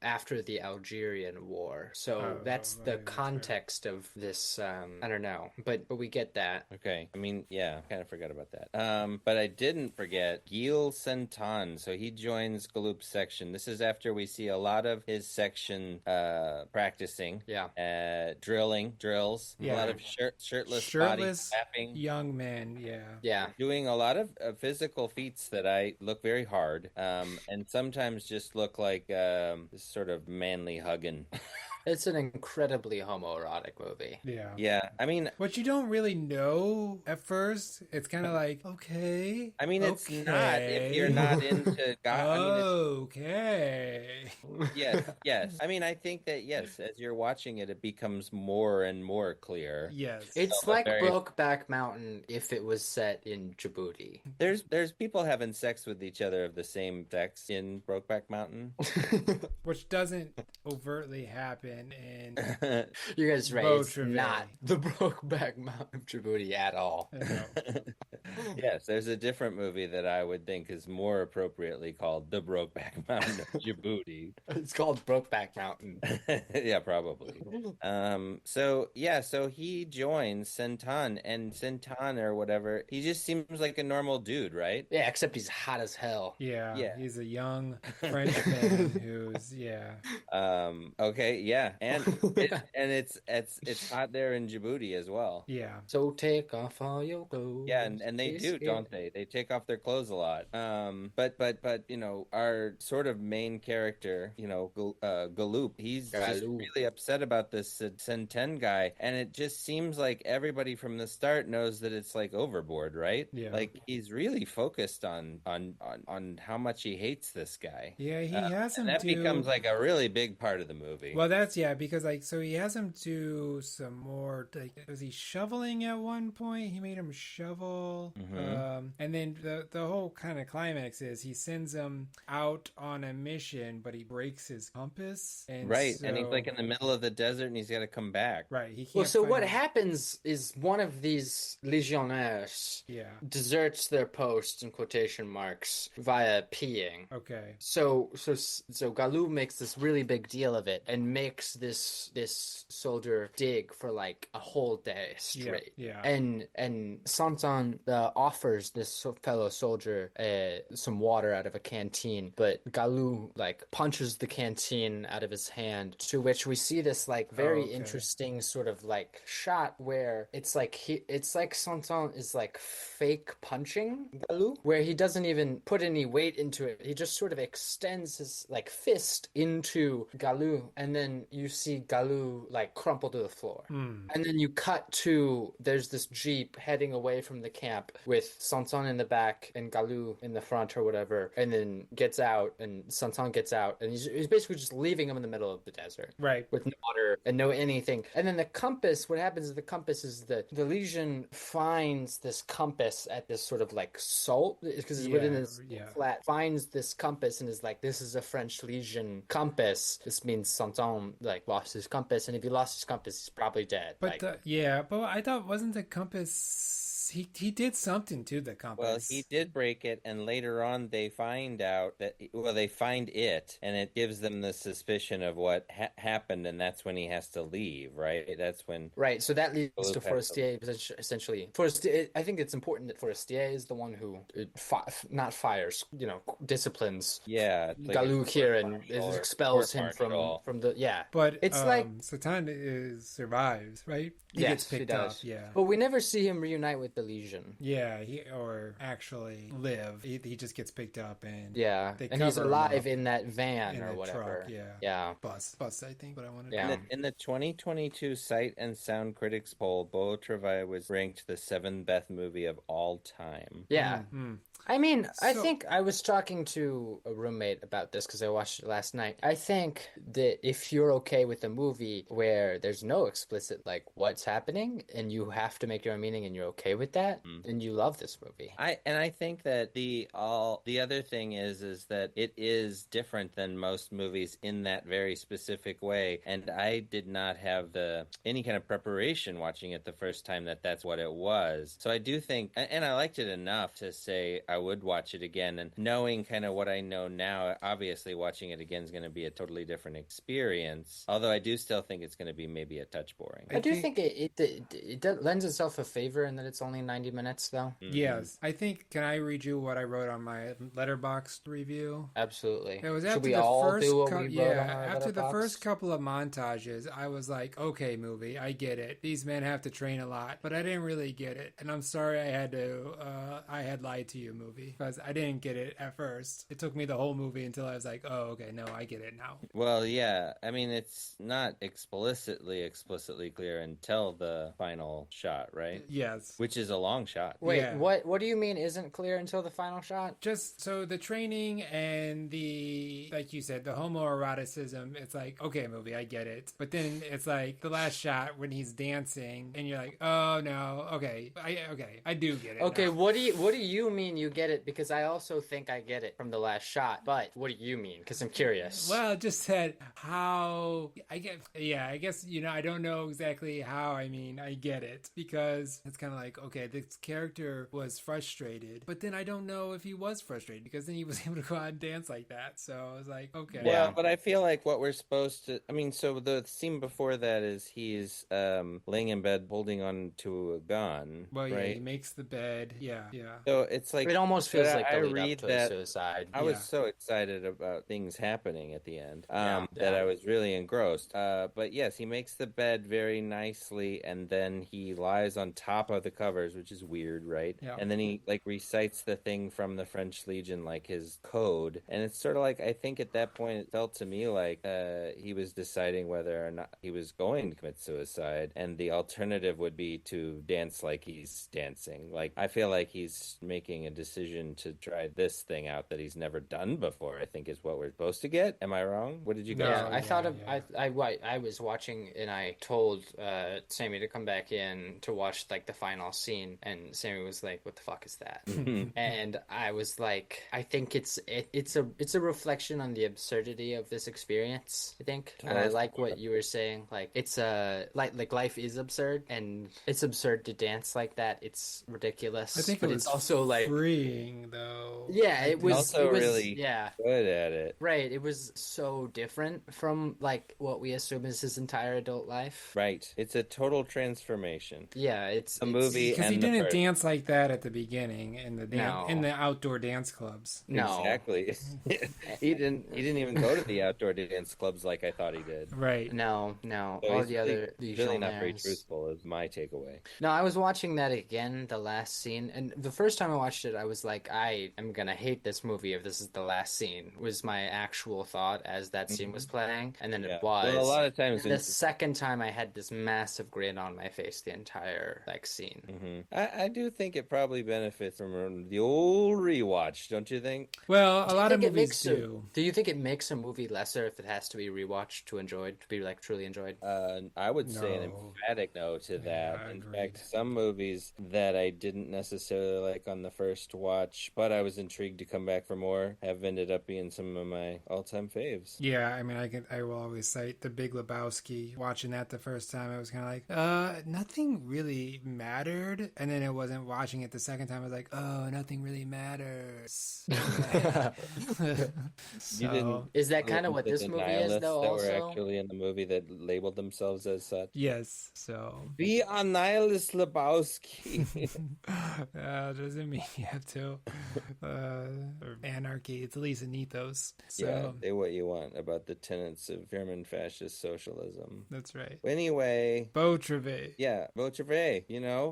S4: after the Algerian War. So that's the context of this. I don't know, but we get that.
S1: Okay. I mean, yeah, kind of forgot about that. But I didn't forget Gil Sentan. So he joins Galoup's section. This is after we see a lot of his section practicing.
S4: Yeah.
S1: Drills.
S2: Yeah.
S1: A lot of shirtless body slapping.
S2: Young men.
S4: Yeah.
S1: Doing a lot of physical feats that I look very hard, and sometimes just look like this sort of manly hugging.
S4: It's an incredibly homoerotic movie.
S2: Yeah.
S1: Yeah, I mean,
S2: what you don't really know at first, it's kind of like, okay.
S1: I mean, it's not if you're not into God.
S2: Okay.
S1: Yes. I mean, I think that, yes, as you're watching it, it becomes more and more clear.
S2: Yes.
S4: It's like Brokeback Mountain if it was set in Djibouti.
S1: There's people having sex with each other of the same sex in Brokeback Mountain.
S2: Which doesn't overtly happen in
S4: You guys right,
S2: Beau
S4: it's
S2: Travail.
S4: not the Brokeback Mountain of Djibouti at all.
S1: Yes, there's a different movie that I would think is more appropriately called The Brokeback Mountain of Djibouti.
S4: It's called Brokeback Mountain.
S1: Yeah, probably. So he joins Sentan, and Sentan or whatever, he just seems like a normal dude, right?
S4: Yeah, except he's hot as hell.
S2: Yeah. He's a young Frenchman who's
S1: Okay, yeah, and it's hot there in Djibouti as well.
S2: Yeah.
S4: So take off all your clothes.
S1: Yeah, and they do, don't they? They take off their clothes a lot. But you know, our sort of main character, you know, Galoup, he's just really upset about this Senten guy, and it just seems like everybody from the start knows that it's like overboard, right?
S2: Yeah.
S1: Like he's really focused on how much he hates this guy.
S2: Yeah, he has him
S1: and that
S2: do...
S1: becomes like a really big part of the movie.
S2: Well, that's because like, so he has him do some more, like, was he shoveling at one point? He made him shovel. And then the whole kind of climax is he sends him out on a mission, but he breaks his compass. And
S1: and he's like in the middle of the desert and he's got to come back.
S2: Right. He can't
S4: Well, so what happens is one of these legionnaires deserts their post in quotation marks via peeing.
S2: Okay.
S4: So Galou makes this really big deal of it and makes this soldier dig for like a whole day straight.
S2: Yeah.
S4: And Santon offers this fellow soldier some water out of a canteen, but Galou like punches the canteen out of his hand, to which we see this like very interesting sort of like shot where it's like Santon is like fake punching Galou, where he doesn't even put any weight into it. He just sort of extends his like fist into Galou, and then you see Galou like crumple to the floor. And then you cut to, there's this jeep heading away from the camp with Santon in the back and Galou in the front or whatever, and then gets out, and Santon gets out, and he's basically just leaving him in the middle of the desert.
S2: Right.
S4: With no water and no anything. And then the compass, what happens is the compass is the Legion finds this compass at this sort of like salt, because it's within this flat, finds this compass and is like, this is a French Legion compass. This means Santon like lost his compass, and if he lost his compass, he's probably dead.
S2: But but I thought, wasn't the compass he did something to the
S1: Well,
S2: compass.
S1: he did break it, and later on they find out that, well, they find it, and it gives them the suspicion of what happened, and that's when he has to leave, right? That's when
S4: Right, so that leads to
S1: Luke has to
S4: Forestier essentially. Forestier, I think it's important that Forestier is the one who not fires, disciplines
S1: yeah, it's like a
S4: Galuk here and
S1: court
S4: expels him
S1: martial.
S4: from the
S2: But
S4: It's like
S2: Satan survives, right? He gets
S4: yes, he
S2: picked up,
S4: does.
S2: yeah.
S4: But we never see him reunite with the Legion.
S2: Yeah, or actually live. He just gets picked up and
S4: Yeah,
S2: they
S4: and he's
S2: cover him
S4: alive
S2: up
S4: in that van
S2: in
S4: or
S2: the
S4: whatever.
S2: truck, yeah.
S4: Yeah.
S2: Bus, I think, but I wanted
S4: Yeah.
S1: In the 2022 Sight and Sound Critics poll, Beau Travail was ranked the seventh best movie of all time.
S4: Yeah.
S2: Mm-hmm.
S4: I mean, I
S2: So-
S4: think I was talking to a roommate about this because I watched it last night. I think that if you're okay with a movie where there's no explicit, like, what's happening and you have to make your own meaning and you're okay with that, then you love this movie.
S1: I think that the other thing is that it is different than most movies in that very specific way, and I did not have any kind of preparation watching it the first time that's what it was. So I do think, and I liked it enough to say I would watch it again, and knowing kind of what I know now, obviously watching it again is going to be a totally different experience. Although I do still think it's going to be maybe a touch boring.
S4: I do think it lends itself a favor in that it's only 90 minutes, though.
S2: Yes, I think. Can I read you what I wrote on my Letterboxd review?
S4: Absolutely.
S2: It was
S4: Should
S2: after
S4: we
S2: the
S4: all
S2: first
S4: do what we wrote on our
S2: after the
S4: Letterboxd?
S2: first couple of montages, I was like, okay, movie, I get it. These men have to train a lot, but I didn't really get it, and I'm sorry I had lied to you, movie, because I didn't get it at first. It took me the whole movie until I was like, oh, okay, no, I get it now.
S1: Well, yeah, I mean, it's not explicitly clear until the final shot, right?
S2: Yes.
S1: Which is a long shot.
S4: Wait,
S2: Yeah.
S4: what do you mean isn't clear until the final shot?
S2: Just so the training and the, like you said, the homoeroticism, it's like, okay, movie, I get it. But then it's like the last shot when he's dancing and you're like, oh no, okay, I do get it.
S4: Okay,
S2: now.
S4: what do you mean you get it? Because I also think I get it from the last shot. But what do you mean? Because I'm curious.
S2: Well, it just said how I guess I don't know exactly how. I mean, I get it because it's kind of like, okay, this character was frustrated, but then I don't know if he was frustrated because then he was able to go out and dance like that. So I was like, okay,
S1: Well, but I feel like what we're supposed to, I mean, so the scene before that is he's laying in bed holding on to a gun,
S2: well, yeah,
S1: right?
S2: he makes the bed, yeah.
S1: So it's like,
S4: It almost feels
S1: but
S4: like
S1: I
S4: the lead
S1: read
S4: up to
S1: that-
S4: a suicide.
S1: I was
S2: Yeah.
S1: so excited about things happening at the end
S4: Yeah.
S1: that I was really engrossed. But yes, he makes the bed very nicely, and then he lies on top of the covers, which is weird, right?
S2: Yeah.
S1: And then he like recites the thing from the French Legion, like his code, and it's sort of like, I think at that point it felt to me like he was deciding whether or not he was going to commit suicide, and the alternative would be to dance like he's dancing. Like, I feel like he's making a decision to try this thing out that he's never done before, I think is what we're supposed to get. Am I wrong? What did you guys
S2: No,
S4: Yeah, I
S2: yeah,
S4: thought of
S2: yeah.
S4: I was watching and I told Sammy to come back in to watch like the final scene, and Sammy was like, "What the fuck is that?" And I was like, "I think it's a reflection on the absurdity of this experience. I think, and I like what you were saying. Like it's like life is absurd, and it's absurd to dance like that. It's ridiculous.
S2: I think
S4: but
S2: it was
S4: it's also like
S2: freeing though.
S4: yeah, it was
S1: also
S4: it was,
S1: really
S4: yeah.
S1: good at it.
S4: Right, it was so different from like what we assume is his entire adult life.
S1: Right. It's a total transformation.
S4: Yeah, it's
S1: A movie
S2: Because he
S1: and the
S2: didn't
S1: person.
S2: dance like that at the beginning in the
S4: No.
S2: in the outdoor dance clubs.
S4: No,
S1: Exactly. he didn't even go to the outdoor dance clubs like I thought he did.
S2: Right.
S4: no.
S1: So
S4: All
S1: he's
S4: the other
S1: really not very
S4: Legionnaires.
S1: truthful is my takeaway.
S4: No, I was watching that again, the last scene, and the first time I watched it, I was like, I am gonna hate this movie if this is the last scene. Was my actual thought as that scene was playing, and then
S1: Yeah.
S4: it was.
S1: Well, a lot of times
S4: And the second time, I had this massive grin on my face the entire like scene.
S1: I do think it probably benefits from the old rewatch, don't you think?
S2: Well, a lot of
S4: Think it
S2: movies
S4: makes
S2: do.
S4: Do you think it makes a movie lesser if it has to be rewatched to enjoyed, to be like truly enjoyed?
S1: I would say an
S2: No.
S1: emphatic no to that. In
S2: agreed.
S1: fact, some movies that I didn't necessarily like on the first watch, but I was intrigued to come back for more, have ended up being some of my all-time faves.
S2: Yeah, I mean, I will always cite The Big Lebowski. Watching that the first time, I was kind of like, nothing really mattered. And then it wasn't watching it the second time. I was like, oh, nothing really matters.
S1: You didn't
S4: Is that kind of
S1: listen
S4: what
S1: to
S4: this
S1: the
S4: movie is,
S1: nihilists
S4: though,
S1: that were
S4: also?
S1: actually in the movie that labeled themselves as such?
S2: Yes, so.
S1: Be a nihilist, Lebowski.
S2: Doesn't mean you have to. Or anarchy. It's at least an ethos. So,
S1: Yeah, say what you want about the tenets of German fascist socialism.
S2: that's right.
S1: Anyway,
S2: Beau Travail.
S1: yeah, Beau Travail,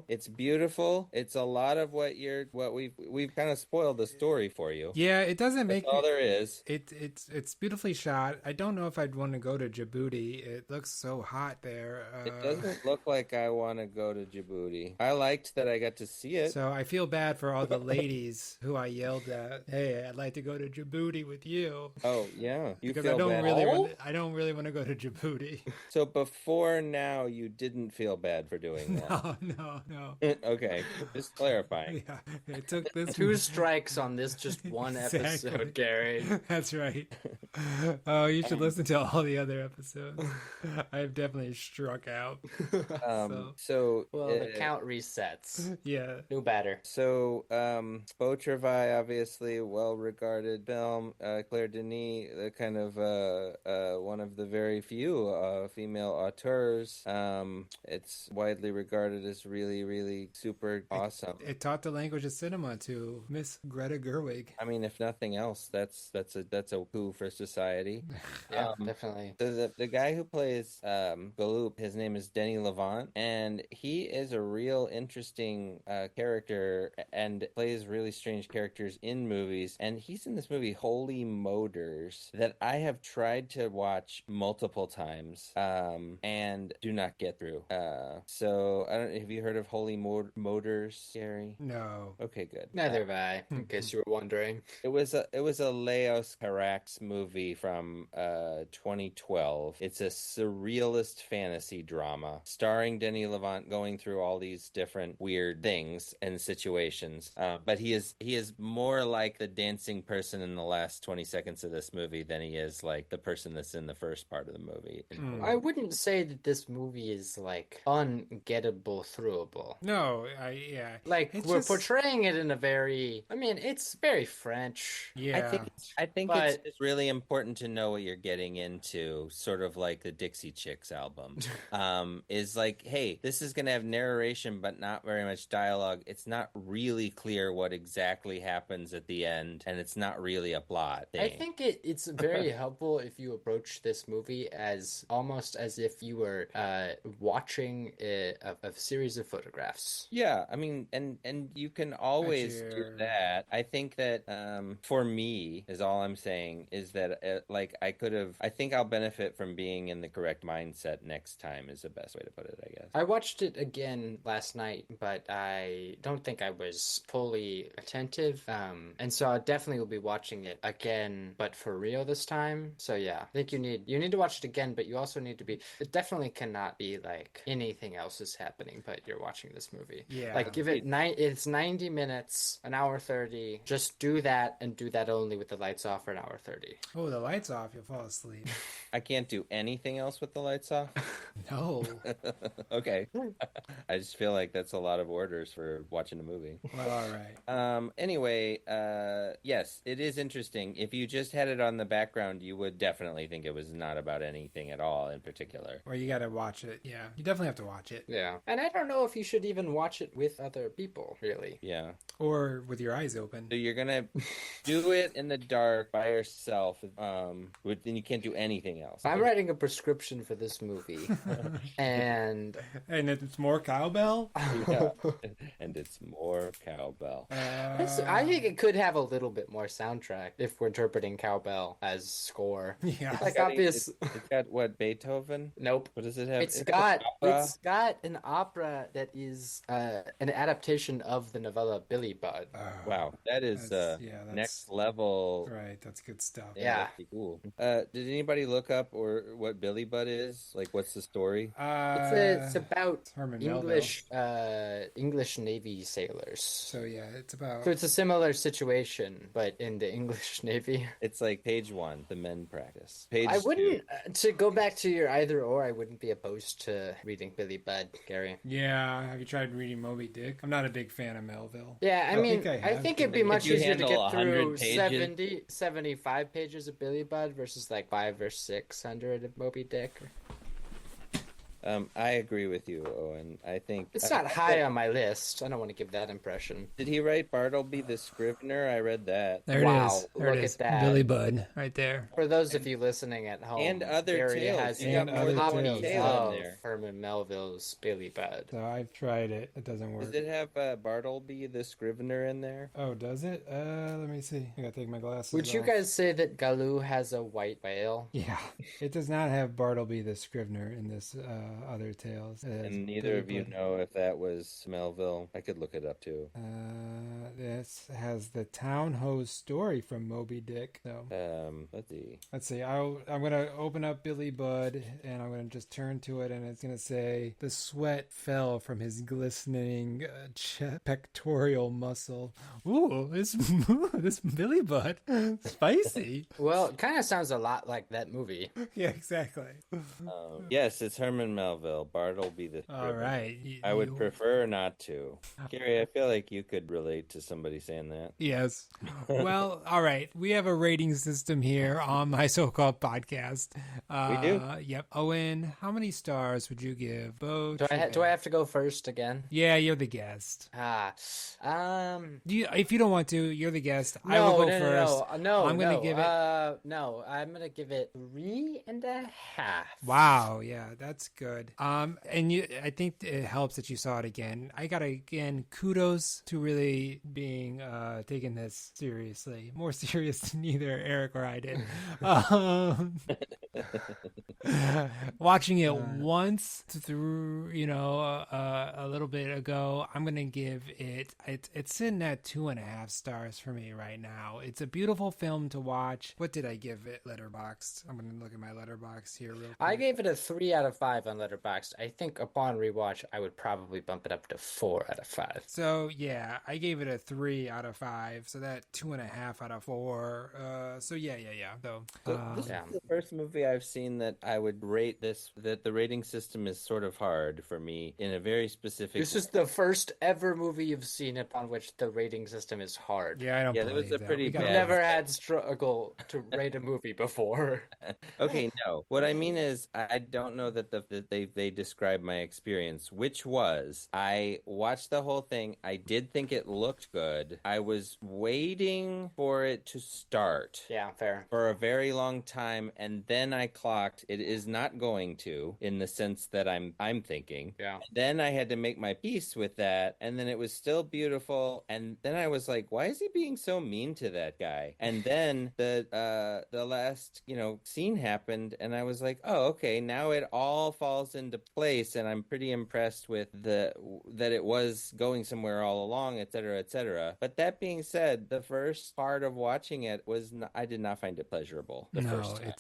S1: it's beautiful. It's a lot of what we've kind of spoiled the story for you.
S2: Yeah, it doesn't make
S1: That's all there is.
S2: It's beautifully shot. I don't know if I'd want to go to Djibouti. It looks so hot there.
S1: It doesn't look like I want to go to Djibouti. I liked that I got to see it.
S2: So I feel bad for all the ladies who I yelled at. Hey, I'd like to go to Djibouti with you.
S1: Oh yeah, you
S2: Because
S1: feel
S2: I don't
S1: bad.
S2: really want to go to Djibouti.
S1: So before now, you didn't feel bad for doing that.
S2: No.
S1: Okay, just clarifying.
S2: Yeah, it took this
S4: 2 strikes on this just one
S2: Exactly.
S4: episode, Gary.
S2: That's right. Oh, you should listen to all the other episodes. I've definitely struck out.
S1: So
S4: Well, the count resets.
S2: Yeah.
S4: New batter.
S1: So, Beau Travail, obviously well-regarded film. Claire Denis, the kind of one of the very few female auteurs. It's widely regarded as really, really super awesome.
S2: It taught the language of cinema to Miss Greta Gerwig.
S1: I mean, if nothing else, that's a coup for society.
S4: Yeah, definitely.
S1: The guy who plays Galoop, his name is Denis Lavant, and he is a real interesting character and plays really strange characters in movies. And he's in this movie Holy Motors that I have tried to watch multiple times and do not get through. So I don't. Have you heard of Holy Motors, Gary?
S2: No.
S1: Okay, good.
S4: Neither have I, in case you were wondering.
S1: It was a Leos Carax movie from 2012. It's a surrealist fantasy drama starring Denis Lavant going through all these different weird things and situations. But he is more like the dancing person in the last 20 seconds of this movie than he is like the person that's in the first part of the movie.
S4: I wouldn't say that this movie is like ungettable, throughable.
S2: No,
S4: Like
S2: It's
S4: we're
S2: just-
S4: portraying it in a very, I mean, it's very French.
S2: Yeah.
S1: I think
S4: But-
S1: it's really important to know what you're getting into, sort of like the Dixie Chicks album. Is like, hey, this is going to have narration, but not very much dialogue. It's not really clear what exactly happens at the end, and it's not really a plot thing.
S4: I think it's very helpful if you approach this movie as almost as if you were watching a series of photographs.
S1: Yeah, I mean, and you can always do
S2: Sure.
S1: that. I think that for me, is all I'm saying is that like I think I'll benefit from being in the correct mindset next time is the best way to put it, I guess.
S4: I watched it again last night, but I don't think I was fully attentive. And so I definitely will be watching it again, but for real this time. So yeah, I think you need to watch it again, but you also need to be. It definitely cannot be like anything else is happening, but you're watching this movie.
S2: Yeah.
S4: Like give it It's 90 minutes, an hour 30. Just do that and do that only with the lights off for an hour 30.
S2: Oh, the lights off, you'll fall asleep.
S1: I can't do anything else with the lights off.
S2: No.
S1: Okay. I just feel like that's a lot of orders for watching a movie.
S2: Well, all right.
S1: Anyway, yes, it is interesting. If you just had it on the background, you would definitely think it was not about anything at all in particular.
S2: Or you gotta watch it. Yeah. You definitely have to watch it.
S4: Yeah. And I don't know if you should even watch it with other people, really.
S1: Yeah.
S2: Or with your eyes open.
S1: So you're gonna do it in the dark by yourself, then you can't do anything else.
S4: I'm writing a prescription for this movie, and
S2: And it's more cowbell?
S1: Yeah. And it's more cowbell.
S4: I think it could have a little bit more soundtrack if we're interpreting cowbell as score.
S2: Yeah.
S4: Like obvious.
S1: It's got what, Beethoven?
S4: Nope.
S1: What does it have?
S4: It's
S1: Is it
S4: got
S1: an opera?
S4: an opera that is an adaptation of the novella Billy Budd.
S1: Wow, that is
S2: That's
S1: next level.
S2: Right, that's good stuff.
S4: Yeah.
S1: That's pretty cool. Did anybody look up or what Billy Budd is? Like, what's the story?
S4: It's about
S2: Herman
S4: English Navy sailors.
S2: So yeah, it's about
S4: So it's a similar similar situation, but in the English Navy.
S1: It's like page 1, the men practice.
S4: I
S1: Page 2.
S4: wouldn't, to go back to your either or, I wouldn't be opposed to reading Billy Budd, Gary.
S2: Yeah, have you tried reading Moby Dick? I'm not a big fan of Melville.
S4: Yeah, I mean,
S2: think I
S4: I
S2: have
S4: think
S2: to.
S4: it'd be
S1: If
S4: much
S1: you
S4: easier to
S1: handle
S4: get
S1: 100
S4: through
S1: pages.
S4: 75 pages of Billy Budd versus like 5 or 600 of Moby Dick.
S1: I agree with you, Owen. I think
S4: It's not high on my list. I don't want to give that impression.
S1: Did he write Bartleby the Scrivener? I read that.
S2: There
S4: Wow,
S2: it is. There
S4: look
S2: it
S4: at
S2: is.
S4: that.
S2: Billy Budd right there.
S4: For those of you listening at home,
S1: And other
S4: Gary
S1: tales.
S4: has
S1: You
S2: got
S4: a
S2: more than
S4: copy
S2: 20
S1: tale
S4: of
S1: in there.
S4: Herman Melville's Billy Budd.
S2: So I've tried it. It doesn't work.
S1: Does it have Bartleby the Scrivener in there?
S2: Oh, does it? Let me see. I gotta take my glasses
S4: Would you
S2: off.
S4: guys say that Galoo has a white whale?
S2: Yeah, it does not have Bartleby the Scrivener in this other tales. It has
S1: And neither
S2: Billy
S1: of you
S2: Budd.
S1: know if that was Melville. I could look it up too.
S2: This has the town hose story from Moby Dick. So
S1: Let's see.
S2: let's see. I'm gonna open up Billy Budd and I'm gonna just turn to it, and it's gonna say the sweat fell from his glistening pectoral muscle. Ooh, this this Billy Budd, spicy.
S4: Well, it kind of sounds a lot like that movie.
S2: Yeah, exactly.
S1: Yes, it's Herman Melville. Bartleby the Scrivener.
S2: All right.
S1: I would prefer not to. Gary, I feel like you could relate to somebody saying that.
S2: Yes. Well, all right. We have a rating system here on my so-called podcast.
S1: We do?
S2: Yep. Owen, how many stars would you give Beau
S4: Do
S2: Travail?
S4: I have to go first again?
S2: Yeah, you're the guest. If you don't want to, you're the guest. I will go first.
S4: No,
S2: I'm gonna give it.
S4: No, I'm gonna give it 3.5.
S2: Wow, yeah, that's good. I think it helps that you saw it again. I gotta again kudos to really being taking this seriously, more serious than either Eric or I did. Watching it once through, a little bit ago, I'm gonna give it. It's sitting at 2.5 stars for me right now. It's a beautiful film to watch. What did I give it? Letterboxd. I'm gonna look at my Letterboxd here real quick.
S4: I gave it a 3 out of 5 on Letterboxd. I think upon rewatch, I would probably bump it up to 4 out of 5.
S2: So yeah, I gave it a 3 out of 5. So that 2.5 out of 4. So yeah. So
S1: This is the first movie I've seen that I would rate this, that the rating system is sort of hard for me in a very specific
S4: This is the first ever movie you've seen upon which the rating system is hard.
S2: yeah, I don't.
S1: Yeah, that was
S2: believe
S1: a pretty
S2: We gotta-
S1: bad-
S4: Never had struggle to rate a movie before.
S1: Okay, no. What I mean is, I don't know that they describe my experience, which was I watched the whole thing. I did think it looked good. I was waiting for it to start.
S4: Yeah, fair.
S1: For a very long time, and then I clocked it is not going to, in the sense that I'm thinking.
S4: Yeah.
S1: Then I had to make my peace with that, and then it was still beautiful, and then I was like, why is he being so mean to that guy? And then the last scene happened, and I was like, oh, okay, now it all falls into place, and I'm pretty impressed with that it was going somewhere all along, etc., etc. But that being said, the first part of watching it was I did not find it pleasurable the first time.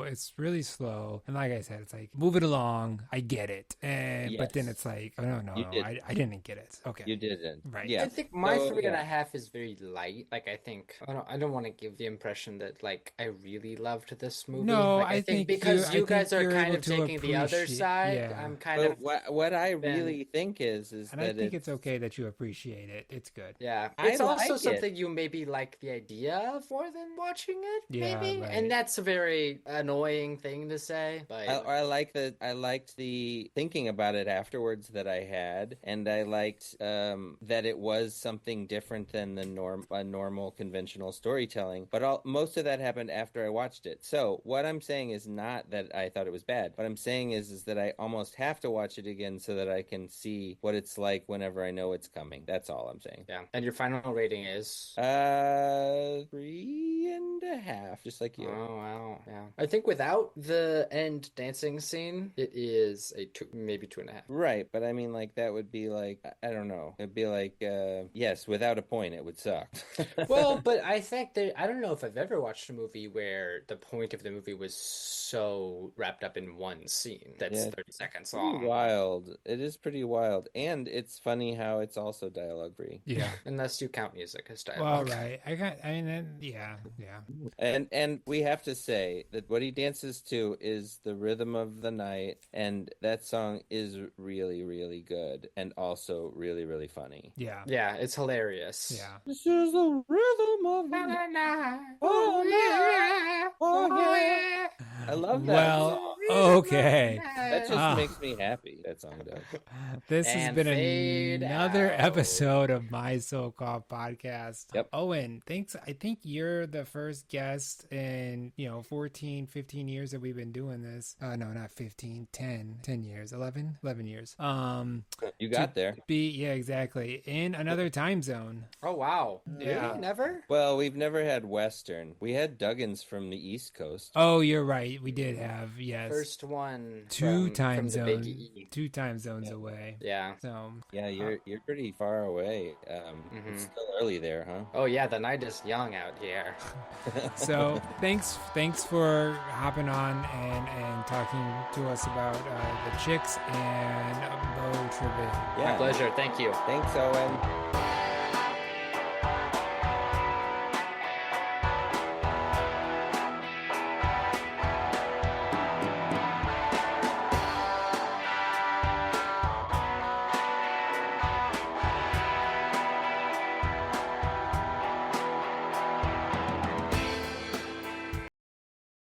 S2: it's really slow, and like I said, it's like move it along. I get it, but then it's like, oh no, I didn't get it. Okay,
S1: You didn't,
S2: right?
S1: Yeah.
S4: I think my
S1: So,
S4: 3.5 is very light. Like, I think I don't want to give the impression that like I really loved this movie.
S2: No,
S4: like,
S2: I think
S4: because
S2: you-
S4: you
S2: I
S4: guys
S2: think
S4: are
S2: you're
S4: kind
S2: able
S4: of
S2: to
S4: taking the other
S2: appreciate-
S4: side.
S2: yeah.
S4: I'm kind
S1: But
S4: of
S1: what I
S4: been-
S1: really think is
S2: and
S1: that
S2: I think it's okay that you appreciate it. It's good.
S4: yeah.
S1: I
S4: It's also
S1: like it.
S4: something you maybe like the idea of more than watching it.
S2: Yeah,
S4: Maybe,
S2: right.
S4: and that's a very annoying thing to say. But
S1: I liked the thinking about it afterwards that I had, and I liked that it was something different than the normal conventional storytelling. But most of that happened after I watched it. So what I'm saying is not that I thought it was bad. What I'm saying is that I almost have to watch it again so that I can see what it's like whenever I know it's coming. That's all I'm saying.
S4: yeah. And your final rating is
S1: 3.5. half, just like you.
S4: Oh wow, yeah. I think without the end dancing scene, it is a two, maybe 2.5.
S1: Right, but I mean, like, that would be like, I don't know. It'd be like, yes, without a point, it would suck.
S4: Well, but I think that I don't know if I've ever watched a movie where the point of the movie was so wrapped up in one scene that's
S1: Yeah,
S4: 30 seconds
S1: pretty
S4: long.
S1: wild. It is pretty wild. And it's funny how it's also dialogue free.
S2: Yeah.
S4: Unless you count music as
S2: Well,
S4: dialogue.
S2: right. Yeah.
S1: And we have to say that what he dances to is the rhythm of the night, and that song is really, really good and also really, really funny.
S2: Yeah.
S4: Yeah, it's hilarious.
S2: Yeah.
S1: This is the rhythm of the night. Oh, yeah. Oh, yeah. I love that
S2: Well,
S1: song.
S2: okay.
S1: That just makes me happy, that song does.
S2: This has
S4: And
S2: been
S4: fade
S2: another
S4: out.
S2: episode of My So-Called Podcast.
S1: Yep.
S2: Owen, thanks. I think you're the first guest in, 14, 15 years that we've been doing this. No, not 15, 10 years, 11 years.
S1: You got there.
S2: Yeah, exactly. In another time zone.
S4: Oh wow.
S2: Yeah.
S4: Really? Never?
S1: Well, we've never had Western. We had Duggins from the East Coast.
S2: Oh, you're right. We did have, yes.
S4: First one
S2: two
S4: from
S2: time
S4: the Big
S2: zones.
S4: E.
S2: 2 time zones away.
S4: Yeah.
S2: So
S1: Yeah, you're pretty far away. It's still early there, huh?
S4: Oh yeah, the night is young out here.
S2: So thanks for hopping on and talking to us about the Chicks and Beau Travail.
S1: Yeah.
S4: My pleasure. Thank you.
S1: Thanks, Owen.